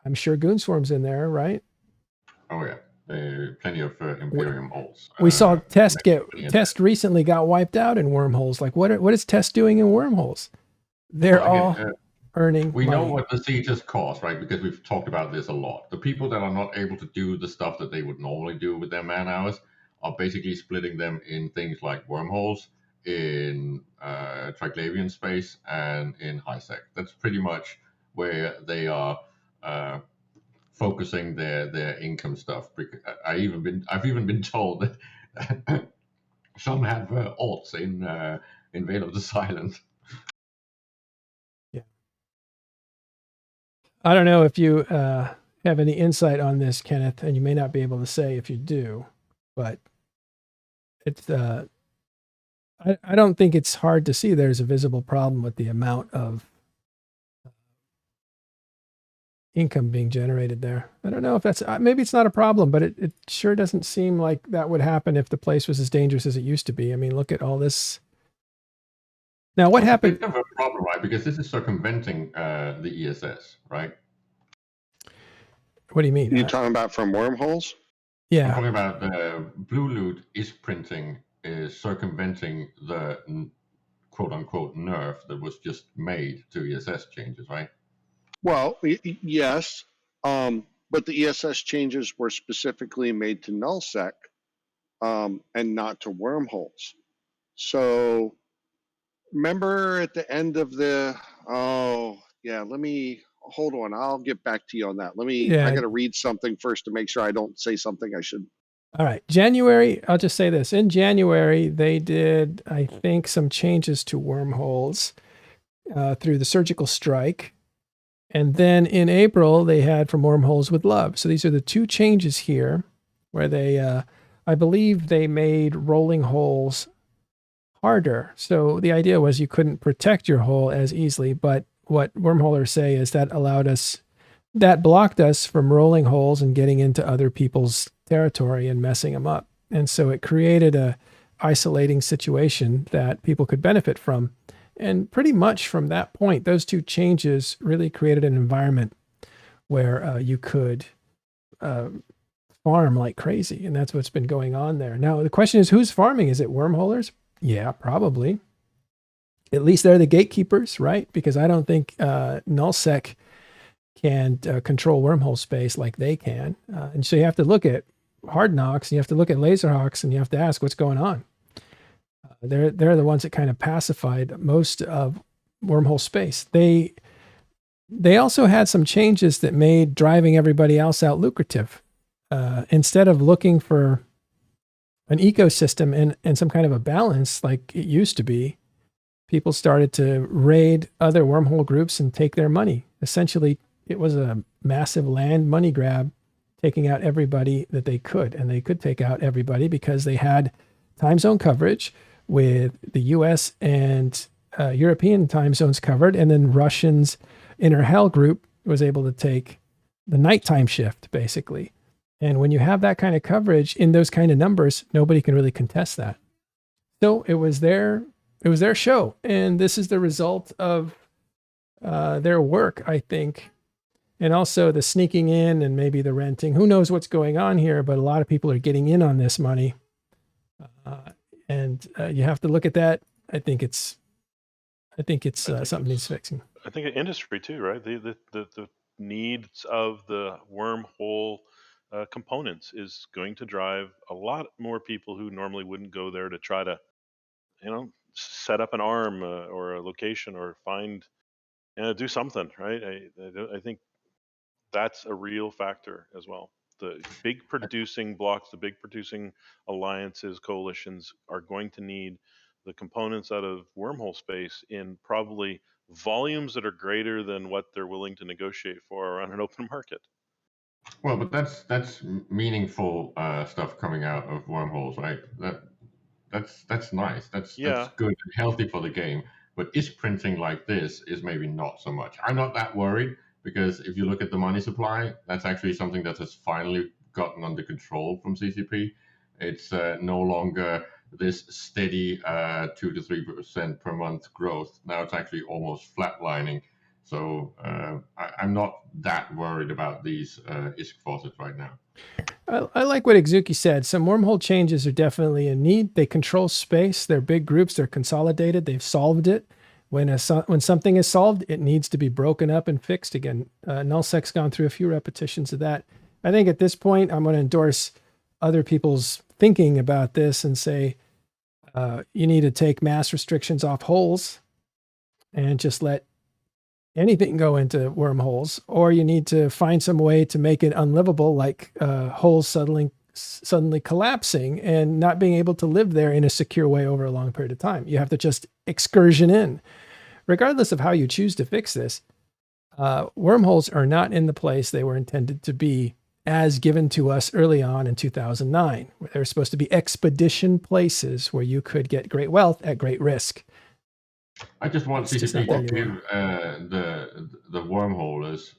I'm sure Goonswarm's in there, right? Oh yeah, plenty of Imperium alts. We saw Test recently got wiped out in wormholes. Like what is Test doing in wormholes? They're all earning we money. know what the sieges cost, right? Because we've talked about this a lot. The people that are not able to do the stuff that they would normally do with their man hours are basically splitting them in things like wormholes, in Triglavian space, and in high sec. That's pretty much where they are focusing their income stuff. I've even been told that some have alts in Veil of the Silent. Yeah. I don't know if you have any insight on this, Kenneth, and you may not be able to say if you do, but it's I don't think it's hard to see there's a visible problem with the amount of income being generated there. I don't know if that's maybe it's not a problem, but it sure doesn't seem like that would happen if the place was as dangerous as it used to be. I mean, look at all this. Now, what happened? It's a bit of a problem, right? Because this is circumventing the ESS, right? What do you mean? You talking about from wormholes? Yeah. I'm talking about the Blue Loot is circumventing the quote unquote nerf that was just made to ESS changes, right? Well, yes, but the ESS changes were specifically made to nullsec and not to wormholes. So remember at the end of the let me hold on. I'll get back to you on that. I got to read something first to make sure I don't say something I should. All right. January, I'll just say this. In January, they did, I think, some changes to wormholes through the surgical strike. And then in April, they had From Wormholes with Love. So these are the two changes here where they, I believe they made rolling holes harder. So the idea was you couldn't protect your hole as easily. But what wormholers say is that blocked us from rolling holes and getting into other people's territory and messing them up. And so it created a isolating situation that people could benefit from. And pretty much from that point, those two changes really created an environment where you could farm like crazy. And that's what's been going on there. Now, the question is, who's farming? Is it wormholers? Yeah, probably. At least they're the gatekeepers, right? Because I don't think nullsec can control wormhole space like they can. And so you have to look at Hard Knocks, and you have to look at Laserhawks, and you have to ask what's going on. They're the ones that kind of pacified most of wormhole space. They also had some changes that made driving everybody else out lucrative. Instead of looking for an ecosystem and some kind of a balance like it used to be, people started to raid other wormhole groups and take their money. Essentially, it was a massive land money grab, taking out everybody that they could. And they could take out everybody because they had time zone coverage with the US and European time zones covered. And then Russians' Inner Hell group was able to take the nighttime shift, basically. And when you have that kind of coverage in those kind of numbers, nobody can really contest that. So it was their show. And this is the result of their work, I think. And also the sneaking in and maybe the renting. Who knows what's going on here, but a lot of people are getting in on this money. And you have to look at that. I think it's something needs fixing. I think industry too, right? The needs of the wormhole components is going to drive a lot more people who normally wouldn't go there to try to, set up an arm or a location or find, do something, right? I think that's a real factor as well. The big producing blocks, the big producing alliances, coalitions are going to need the components out of wormhole space in probably volumes that are greater than what they're willing to negotiate for on an open market. Well, but that's meaningful stuff coming out of wormholes, right? that's nice. That's Yeah. good and healthy for the game. But ISK printing like this is maybe not so much. I'm not that worried because if you look at the money supply, that's actually something that has finally gotten under control from CCP. It's no longer this steady 2 to 3% per month growth. Now it's actually almost flatlining. So I'm not that worried about these ISK faucets right now. I like what Exuki said. Some wormhole changes are definitely in need. They control space. They're big groups. They're consolidated. They've solved it. When something is solved, it needs to be broken up and fixed again. Nullsec's gone through a few repetitions of that. I think at this point, I'm going to endorse other people's thinking about this and say you need to take mass restrictions off holes and just let anything go into wormholes, or you need to find some way to make it unlivable, like holes suddenly collapsing and not being able to live there in a secure way over a long period of time. You have to just excursion in. Regardless of how you choose to fix this, wormholes are not in the place they were intended to be as given to us early on in 2009, where they were supposed to be expedition places where you could get great wealth at great risk. I just want It's just CCP not to there give the wormholers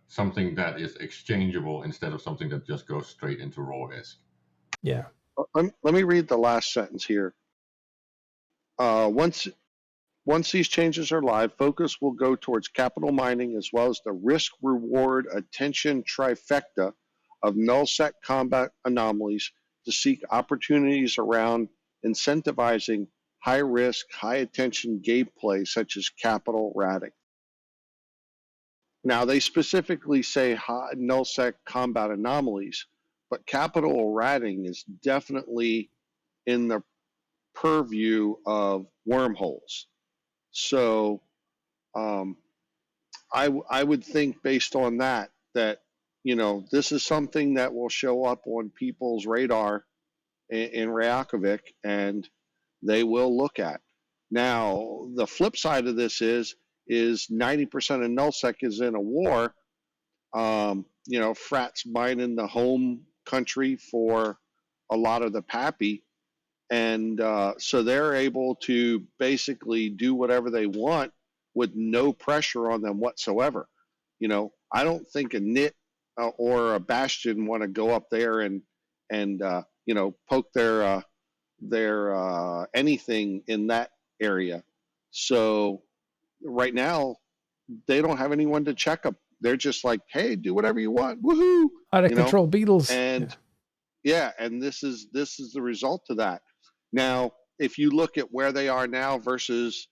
something that is exchangeable instead of something that just goes straight into raw ISK. Yeah. Let me read the last sentence here. Once these changes are live, focus will go towards capital mining as well as the risk-reward attention trifecta of nullsec combat anomalies to seek opportunities around incentivizing high-risk, high-attention gameplay such as capital ratting. Now, they specifically say nullsec combat anomalies, but capital ratting is definitely in the purview of wormholes. So I would think based on that, this is something that will show up on people's radar in Reykjavik and they will look at. Now, the flip side of this is 90% of nullsec is in a war. Frats mining the home country for a lot of the pappy. And so they're able to basically do whatever they want with no pressure on them whatsoever. I don't think a NIT or a Bastion want to go up there and poke their anything in that area. So right now, they don't have anyone to check them. They're just like, hey, do whatever you want. Woohoo! Out of control beetles. And and this is the result of that. Now, if you look at where they are now versus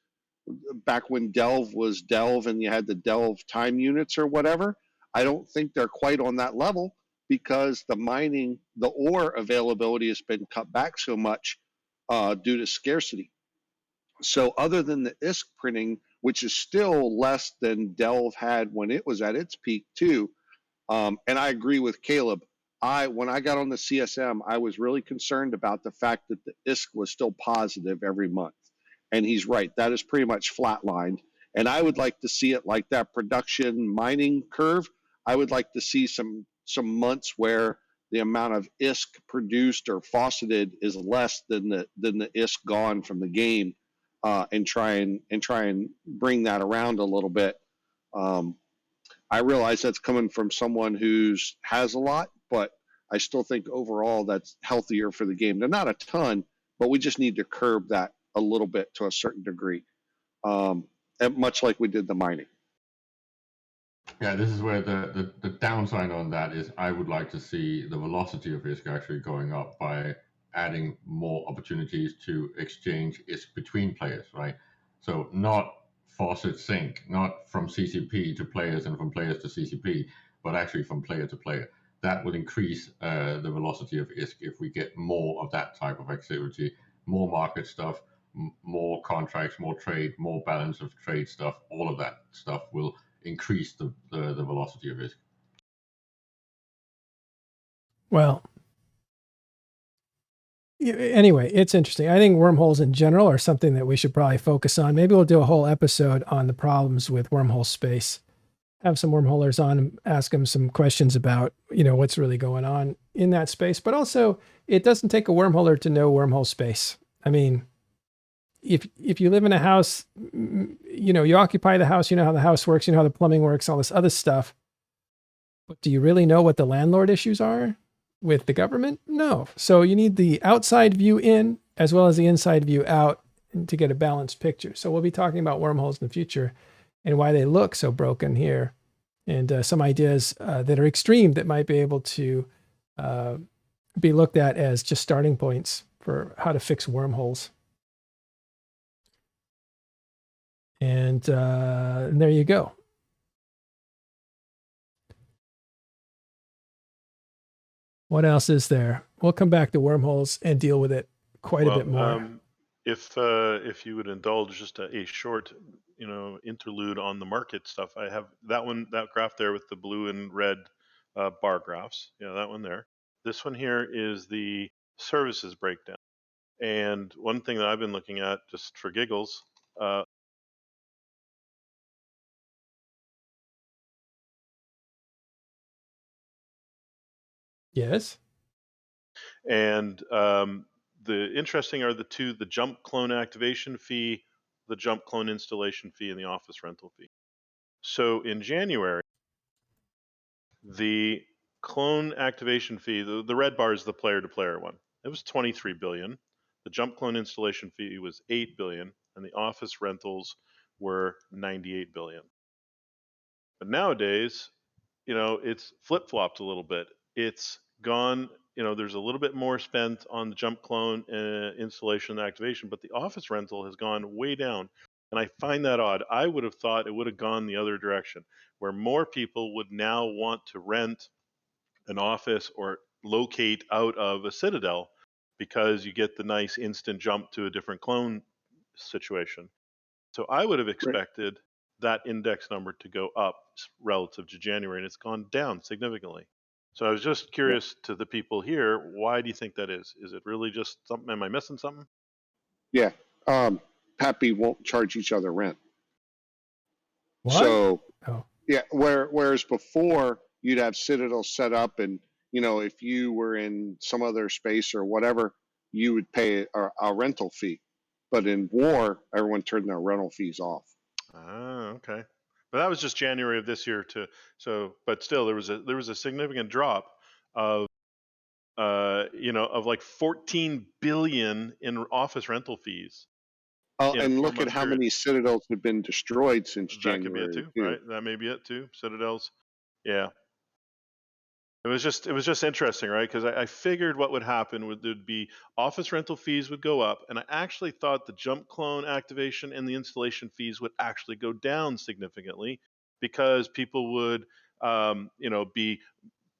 back when Delve was Delve and you had the Delve time units or whatever, I don't think they're quite on that level because the ore availability has been cut back so much due to scarcity. So other than the ISK printing, which is still less than Delve had when it was at its peak too, and I agree with Caleb. When I got on the CSM, I was really concerned about the fact that the ISK was still positive every month. And he's right, that is pretty much flatlined. And I would like to see it like that production mining curve. I would like to see some months where the amount of ISK produced or fauceted is less than the ISK gone from the game, and try and bring that around a little bit. I realize that's coming from someone who has a lot, but I still think overall that's healthier for the game. They're not a ton, but we just need to curb that a little bit to a certain degree, and much like we did the mining. Yeah, this is where the downside on that is I would like to see the velocity of ISK actually going up by adding more opportunities to exchange ISK between players, right? So not faucet sync, not from CCP to players and from players to CCP, but actually from player to player. That will increase the velocity of ISK if we get more of that type of activity, more market stuff, more contracts, more trade, more balance of trade stuff. All of that stuff will increase the velocity of ISK. Well, anyway, it's interesting. I think wormholes in general are something that we should probably focus on. Maybe we'll do a whole episode on the problems with wormhole space. Have some wormholers on, ask them some questions about, what's really going on in that space, but also it doesn't take a wormholer to know wormhole space. I mean, if you live in a house, you occupy the house, you know how the house works, you know how the plumbing works, all this other stuff. But do you really know what the landlord issues are with the government? No. So you need the outside view in as well as the inside view out to get a balanced picture. So we'll be talking about wormholes in the future and why they look so broken here, and some ideas that are extreme that might be able to be looked at as just starting points for how to fix wormholes. And there you go. What else is there? We'll come back to wormholes and deal with it quite a bit more. If you would indulge just a short, interlude on the market stuff, I have that graph there with the blue and red bar graphs. Yeah, that one there. This one here is the services breakdown. And one thing that I've been looking at just for giggles, Yes. and the interesting are the jump clone activation fee, the jump clone installation fee, and the office rental fee. So in January, the clone activation fee, the red bar is the player-to-player one. It was 23 billion. The jump clone installation fee was 8 billion, and the office rentals were 98 billion. But nowadays, it's flip-flopped a little bit. It's gone, there's a little bit more spent on the jump clone installation and activation, but the office rental has gone way down. And I find that odd. I would have thought it would have gone the other direction, where more people would now want to rent an office or locate out of a Citadel because you get the nice instant jump to a different clone situation. So I would have expected that index number to go up relative to January, and it's gone down significantly. So I was just curious to the people here, why do you think that is? Is it really just something? Am I missing something? Yeah. Pappy won't charge each other rent. What? So, Oh. yeah, whereas before you'd have Citadel set up, and if you were in some other space or whatever, you would pay a rental fee. But in war, everyone turned their rental fees off. Ah, okay. But that was just January of this year but still there was a significant drop of of like 14 billion in office rental fees. And look at how many Citadels have been destroyed since January. That could be it too, right? That may be it too. Citadels. Yeah. It was just interesting, right? Because I figured what would happen there'd be office rental fees would go up, and I actually thought the jump clone activation and the installation fees would actually go down significantly because people would, be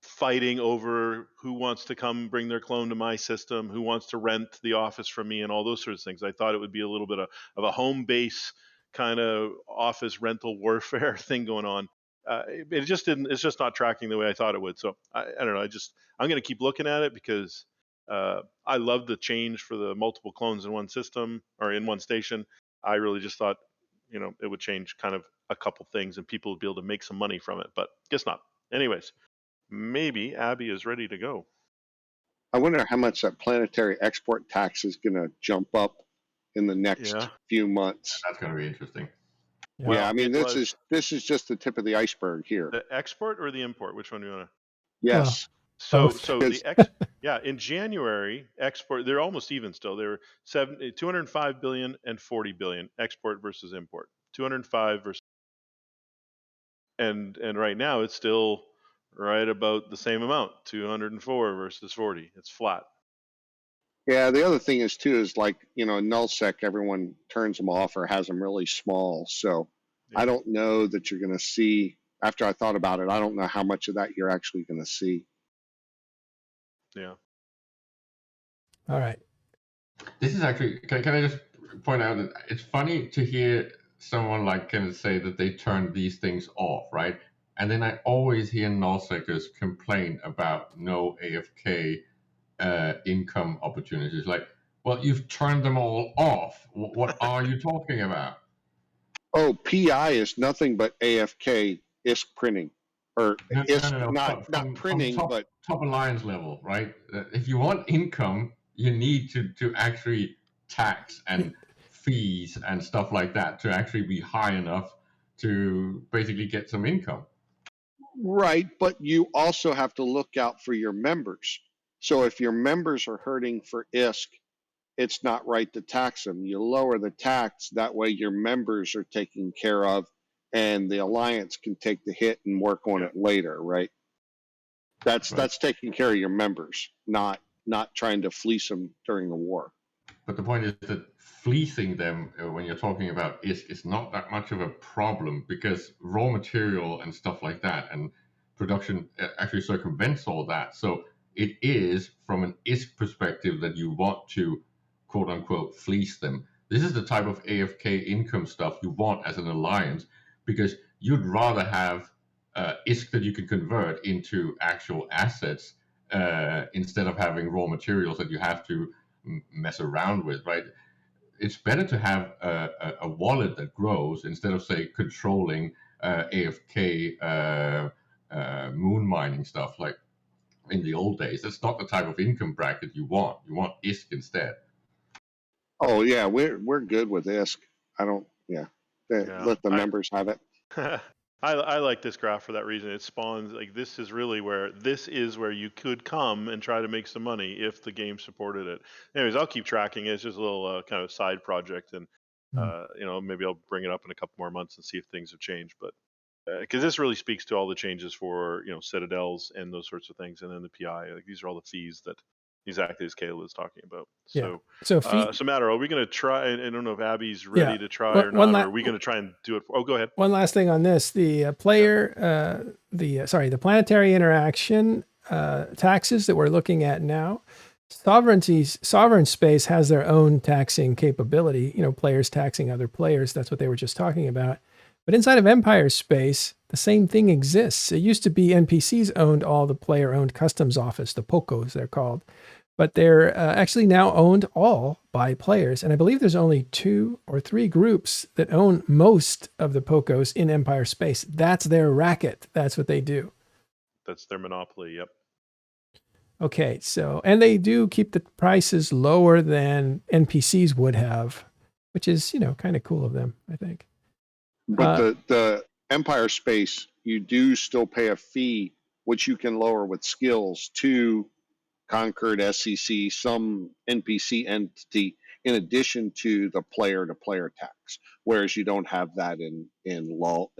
fighting over who wants to come bring their clone to my system, who wants to rent the office from me, and all those sorts of things. I thought it would be a little bit of a home base kind of office rental warfare thing going on. It just didn't. It's just not tracking the way I thought it would. So I don't know. I'm going to keep looking at it because I love the change for the multiple clones in one system or in one station. I really just thought, it would change kind of a couple things and people would be able to make some money from it. But guess not. Anyways, maybe Abby is ready to go. I wonder how much that planetary export tax is going to jump up in the next few months. That's going to be interesting. Yeah, I mean, this is just the tip of the iceberg here. The export or the import? Which one do you want to? Yes. So in January, export, they're almost even still. They were 205 billion and 40 billion export versus import. 205 versus, and right now it's still right about the same amount, 204 versus 40. It's flat. Yeah, the other thing is too is like, in nullsec, everyone turns them off or has them really small. So I don't know that you're going to see, after I thought about it, I don't know how much of that you're actually going to see. Yeah. All right. This is actually, can I just point out that it's funny to hear someone like Kenneth say that they turn these things off, right? And then I always hear nullsecers complain about no AFK income opportunities. Like, well, you've turned them all off. What are you talking about? Oh, PI is nothing but AFK ISK printing. or No, ISK, no. not printing, From but top alliance level, right? If you want income, you need to actually tax and fees and stuff like that to actually be high enough to basically get some income. right. But you also have to look out for your members. So if your members are hurting for ISK, it's not right to tax them. You lower the tax, that way your members are taken care of, and the alliance can take the hit and work on it later, right? Right. That's taking care of your members, not trying to fleece them during the war. But the point is that fleecing them when you're talking about ISK is not that much of a problem, because raw material and stuff like that and production actually circumvents all that. So it is from an ISK perspective that you want to quote unquote fleece them. This is the type of AFK income stuff you want as an alliance, because you'd rather have ISK that you can convert into actual assets instead of having raw materials that you have to mess around with, right? It's better to have a wallet that grows instead of, say, controlling AFK moon mining stuff like in the old days. That's not the type of income bracket you want. You want ISK instead. Oh yeah, we're good with ISK. I don't. Yeah, let the members have it. I like this graph for that reason. It spawns like this is where you could come and try to make some money if the game supported it. Anyways, I'll keep tracking it. It's just a little kind of side project, and maybe I'll bring it up in a couple more months and see if things have changed. But because this really speaks to all the changes for citadels and those sorts of things, and then the PI. Like these are all the fees that exactly as Caleb is talking about. Yeah. So Matt, are we going to try? I don't know if Abby's ready to try or not. Or are we going to try and do it? Go ahead. One last thing on this: the the planetary interaction taxes that we're looking at now. Sovereign space has their own taxing capability. Players taxing other players. That's what they were just talking about. But inside of Empire space, the same thing exists. It used to be NPCs owned all the player-owned customs office, the POCOs they're called. But they're actually now owned all by players. And I believe there's only 2 or 3 groups that own most of the POCOs in Empire space. That's their racket. That's what they do. That's their monopoly, yep. Okay, and they do keep the prices lower than NPCs would have, which is, kind of cool of them, I think. But the Empire space, you do still pay a fee, which you can lower with skills to Concord, SCC, some NPC entity, in addition to the player-to-player tax. Whereas you don't have that in null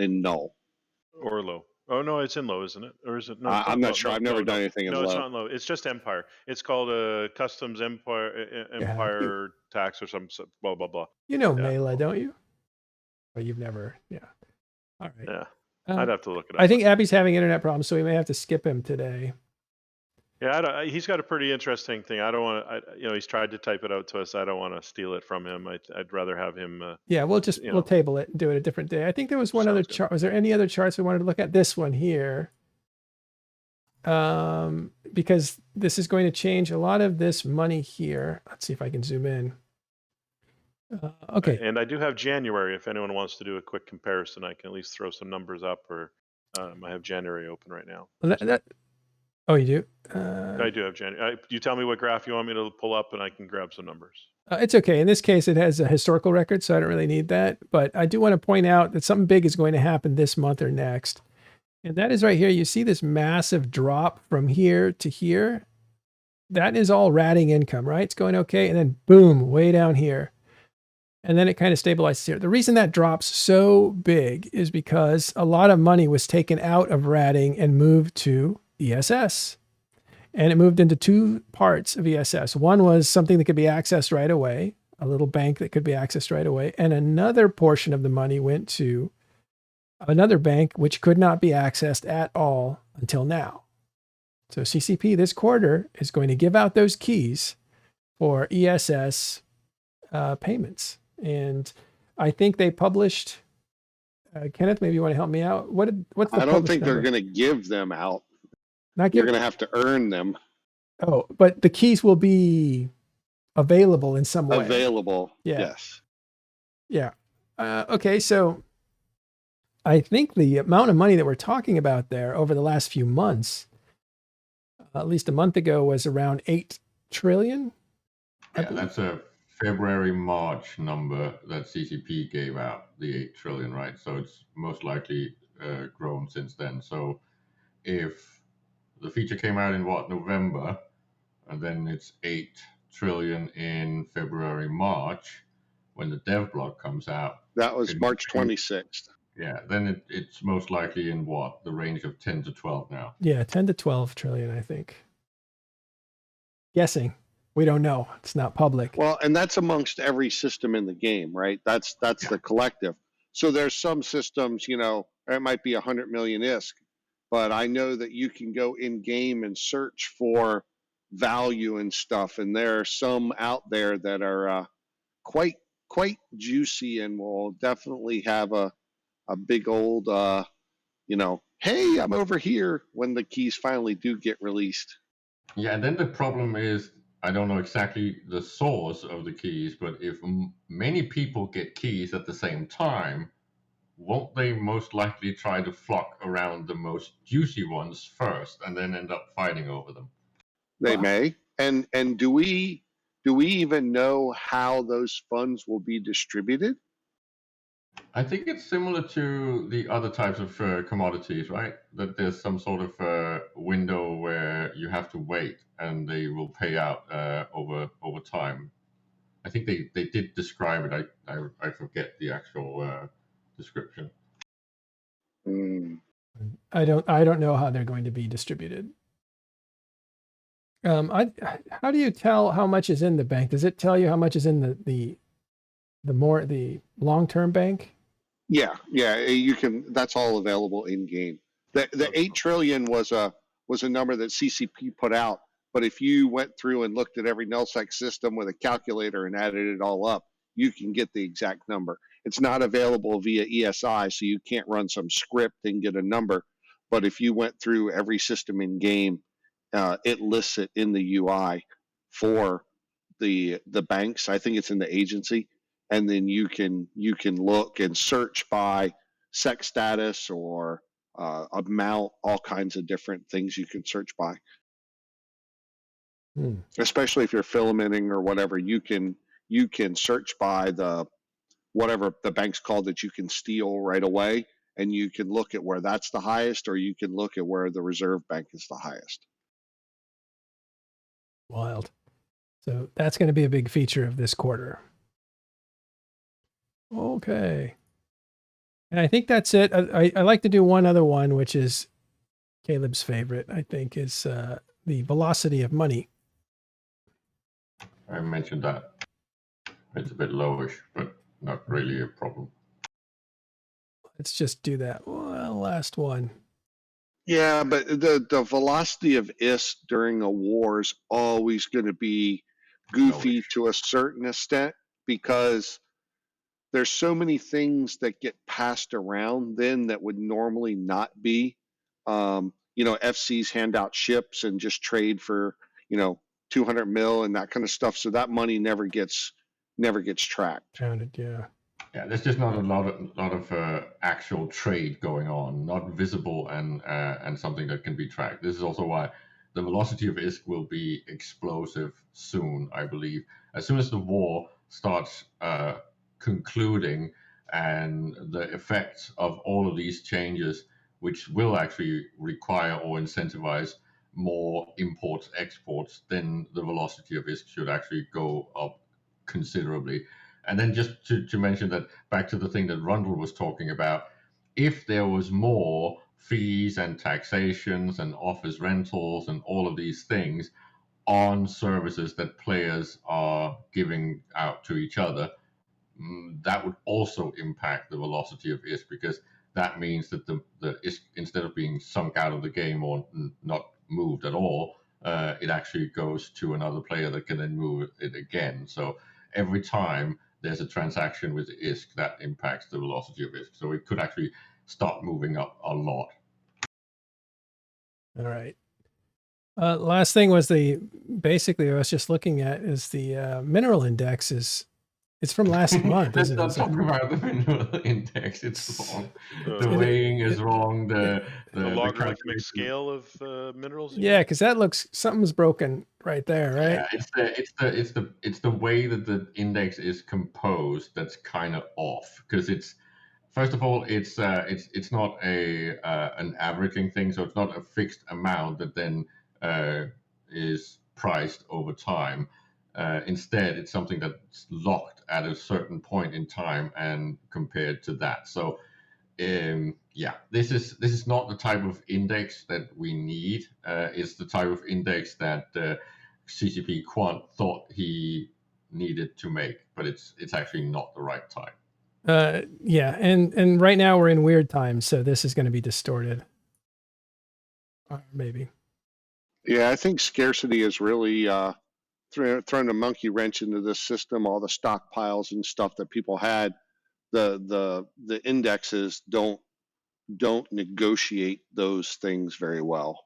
or low. Oh no, it's in low, isn't it? Or is it? No, I'm not sure. I've never done anything in low. No, it's not low. It's just Empire. It's called a customs Empire tax or some blah blah blah. Mela, don't you? But you've never, All right. Yeah, I'd have to look it up. I think Abby's having internet problems, so we may have to skip him today. Yeah, he's got a pretty interesting thing. I don't want to, he's tried to type it out to us. I don't want to steal it from him. I'd rather have him. We'll table it and do it a different day. I think there was one other chart. Was there any other charts we wanted to look at? This one here. Because this is going to change a lot of this money here. Let's see if I can zoom in. Okay. And I do have January. If anyone wants to do a quick comparison, I can at least throw some numbers up. Or I have January open right now. Oh, you do? I do have January. You tell me what graph you want me to pull up, and I can grab some numbers. It's okay. In this case, it has a historical record, so I don't really need that. But I do want to point out that something big is going to happen this month or next. And that is right here. You see this massive drop from here to here? That is all ratting income, right? It's going okay. And then boom, way down here. And then it kind of stabilizes here. The reason that drops so big is because a lot of money was taken out of ratting and moved to ESS. And it moved into 2 parts of ESS. One was something that could be accessed right away, a little bank that could be accessed right away. And another portion of the money went to another bank, which could not be accessed at all until now. So CCP this quarter is going to give out those keys for ESS payments. And I think they published, Kenneth, maybe you want to help me out. What's the I don't think they're going to give them out. You're going to have to earn them. Oh, but the keys will be available in some way. Available, yes. Yeah. Okay, so I think the amount of money that we're talking about there over the last few months, at least a month ago, was around 8 trillion. Yeah, that's a February-March number that CCP gave out, the 8 trillion, right? So it's most likely grown since then. So if the feature came out in November, and then it's 8 trillion in February, March, when the dev block comes out. That was March 26th. Yeah, then it's most likely in the range of 10 to 12 now. Yeah, 10 to 12 trillion, I think. Guessing. We don't know. It's not public. Well, and that's amongst every system in the game, right? That's the collective. So there's some systems, it might be 100 million ISK, but I know that you can go in game and search for value and stuff, and there are some out there that are quite juicy and will definitely have a big old hey, I'm over here when the keys finally do get released. Yeah, and then the problem is, I don't know exactly the source of the keys, but if many people get keys at the same time, won't they most likely try to flock around the most juicy ones first and then end up fighting over them? They may. And do we even know how those funds will be distributed? I think it's similar to the other types of commodities, right? That there's some sort of window where you have to wait, and they will pay out over time. I think they did describe it. I forget the actual description. I don't know how they're going to be distributed. How do you tell how much is in the bank? Does it tell you how much is in the long-term bank? Yeah, you can. That's all available in game. The 8 trillion was a number that CCP put out, but if you went through and looked at every nullsec system with a calculator and added it all up, you can get the exact number. It's not available via ESI, so you can't run some script and get a number. But if you went through every system in game, it lists it in the UI for the banks. I think it's in the agency, and then you can look and search by SEC status or amount, all kinds of different things you can search by. Especially if you're filamenting or whatever, you can search by the whatever the bank's called that you can steal right away, and you can look at where that's the highest, or you can look at where the reserve bank is the highest. Wild. So that's going to be a big feature of this quarter. Okay. And I think that's it. I like to do one other one, which is Caleb's favorite, I think, is the velocity of money. I mentioned that. It's a bit lowish, but not really a problem. Let's just do that last one. Yeah, but the velocity of ISK during a war is always going to be goofy to a certain extent, because there's so many things that get passed around then that would normally not be. FCs hand out ships and just trade for 200 mil and that kind of stuff. So that money never gets tracked. Counted, yeah. Yeah, there's just not a lot of actual trade going on, not visible and something that can be tracked. This is also why the velocity of ISK will be explosive soon, I believe. As soon as the war starts concluding, and the effects of all of these changes, which will actually require or incentivize more imports, exports, then the velocity of ISK should actually go up considerably. And then just to mention that, back to the thing that Rundle was talking about, if there was more fees and taxations and office rentals and all of these things on services that players are giving out to each other, that would also impact the velocity of ISK, because that means that the ISK, instead of being sunk out of the game or not moved at all, it actually goes to another player that can then move it again. So every time there's a transaction with ISK, that impacts the velocity of ISK. So it could actually start moving up a lot. All right. Last thing was basically I was just looking at is the mineral index is It's from last month, Let's isn't not it? talk about the mineral index. It's wrong. The Uh, weighing is wrong. a The logarithmic calculation. scale of minerals. You Yeah, mean? because that looks something's broken right there, right? Yeah, it's the way that the index is composed that's kind of off, because it's, first of all, it's not a an averaging thing, so it's not a fixed amount that then is priced over time. Instead, it's something that's locked at a certain point in time and compared to that. So yeah, this is not the type of index that we need. It's the type of index that CCP Quant thought he needed to make, but it's actually not the right time. Yeah, and right now we're in weird times, so this is going to be distorted. Maybe. Yeah, I think scarcity is really thrown a monkey wrench into this system. All the stockpiles and stuff that people had, the indexes don't negotiate those things very well.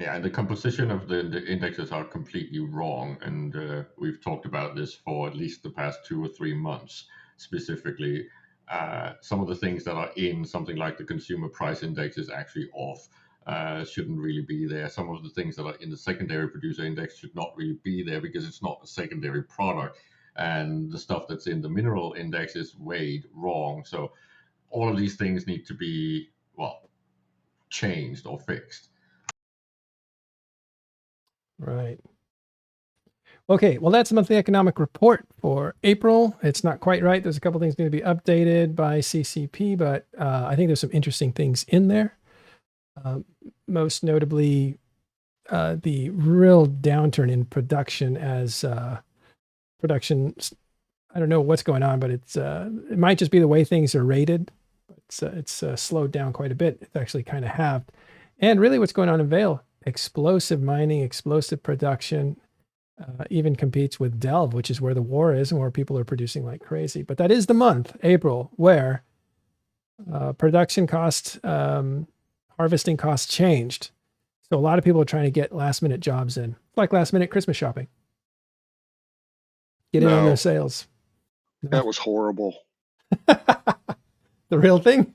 Yeah, and the composition of the indexes are completely wrong, and we've talked about this for at least the past 2 or 3 months specifically. Some of the things that are in something like the consumer price index is actually off. Shouldn't really be there. Some of the things that are in the secondary producer index should not really be there because it's not a secondary product. And the stuff that's in the mineral index is weighed wrong. So all of these things need to be, well, changed or fixed. Right. Okay, well, that's the monthly economic report for April. It's not quite right. There's a couple things need to be updated by CCP, but I think there's some interesting things in there. Most notably, the real downturn in production as production. I don't know what's going on, but it might just be the way things are rated. It's slowed down quite a bit. It's actually kind of halved. And really what's going on in Vail, explosive mining, explosive production, even competes with Delve, which is where the war is and where people are producing like crazy. But that is the month, April, where production costs, harvesting costs changed. So a lot of people are trying to get last minute jobs in, like last minute Christmas shopping. Get in on those sales. That was horrible. The real thing?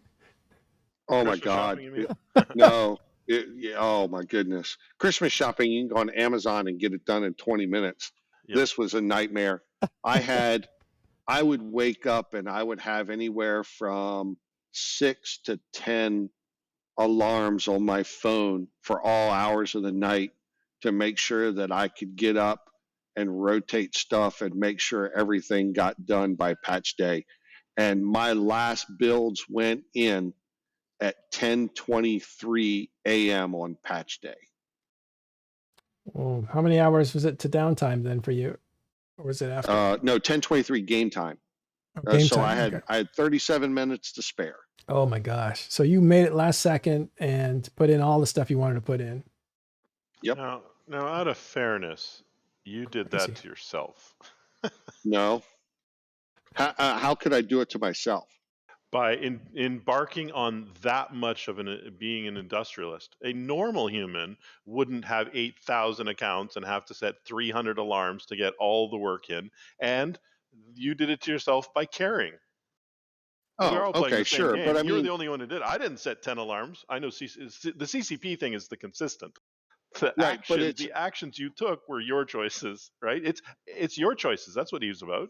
Oh my Christmas God. shopping, you mean? No. Yeah, oh my goodness. Christmas shopping, you can go on Amazon and get it done in 20 minutes. Yep. This was a nightmare. I would wake up and I would have anywhere from 6 to 10 alarms on my phone for all hours of the night to make sure that I could get up and rotate stuff and make sure everything got done by patch day. And my last builds went in at 10:23 a.m. on patch day. Well, how many hours was it to downtime then for you? Or was it after? No, 10:23 game time. Game so time. I had 37 minutes to spare. Oh my gosh. So you made it last second and put in all the stuff you wanted to put in. Yep. Now, out of fairness, you did that to yourself. No. How could I do it to myself? By embarking on that much of being an industrialist. A normal human wouldn't have 8,000 accounts and have to set 300 alarms to get all the work in, and you did it to yourself by caring. Oh, we're all playing okay, the same sure, game. but I You're mean, the only one who did it. I didn't set 10 alarms. I know the CCP thing is the consistent. right, but The actions you took were your choices, right? It's your choices. That's what he was about.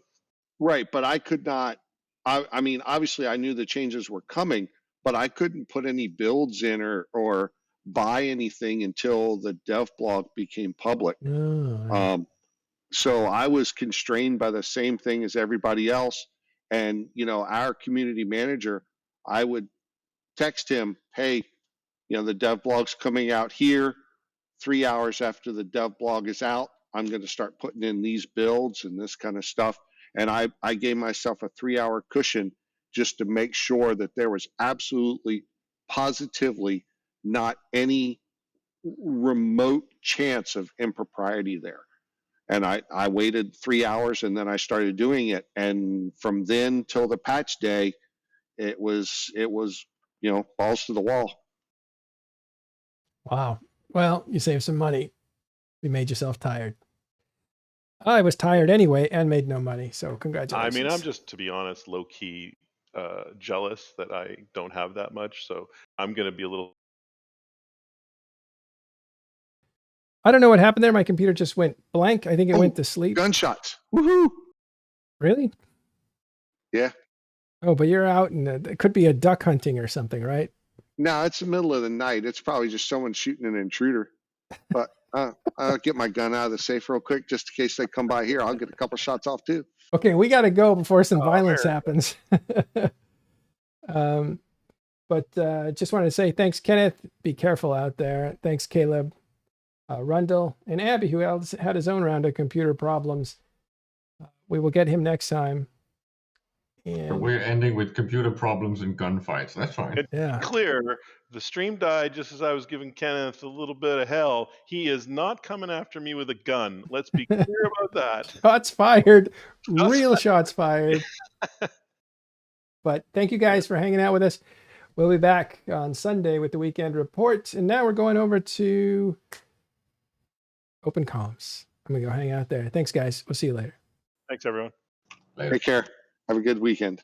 Right, but I could not. I mean, obviously, I knew the changes were coming, but I couldn't put any builds in or buy anything until the dev blog became public. Oh, So I was constrained by the same thing as everybody else. And our community manager, I would text him, "Hey, the dev blog's coming out here. 3 hours after the dev blog is out, I'm going to start putting in these builds and this kind of stuff." And I gave myself a 3 hour cushion just to make sure that there was absolutely, positively not any remote chance of impropriety there. And I waited 3 hours and then I started doing it. And from then till the patch day, it was balls to the wall. wow. Well, you saved some money. You made yourself tired. I was tired anyway and made no money. So I congratulations. mean, I'm just, to be honest, low key jealous that I don't have that much. So I'm going to be a little. I don't know what happened there. My computer just went blank. I think it Oh, went to sleep. Gunshots. Woohoo! Really? Yeah. Oh, but you're out and it could be a duck hunting or something, right? No, it's the middle of the night. It's probably just someone shooting an intruder. But I'll get my gun out of the safe real quick just in case they come by here. I'll get a couple shots off too. Okay, we got to go before some violence America. happens. But just wanted to say thanks, Kenneth. Be careful out there. Thanks, Caleb, Rundle, and Abby, who had his own round of computer problems. We will get him next time. So And we're ending with computer problems and gunfights. That's fine. It's yeah, clear the stream died just as I was giving Kenneth a little bit of hell. He is not coming after me with a gun. Let's be clear about that. shots fired, Shots real shots fired. But thank you guys for hanging out with us. We'll be back on Sunday with the weekend report. And now we're going over to Open Comms. I'm going to go hang out there. Thanks, guys. We'll see you later. Thanks, everyone. Later. Take care. Have a good weekend.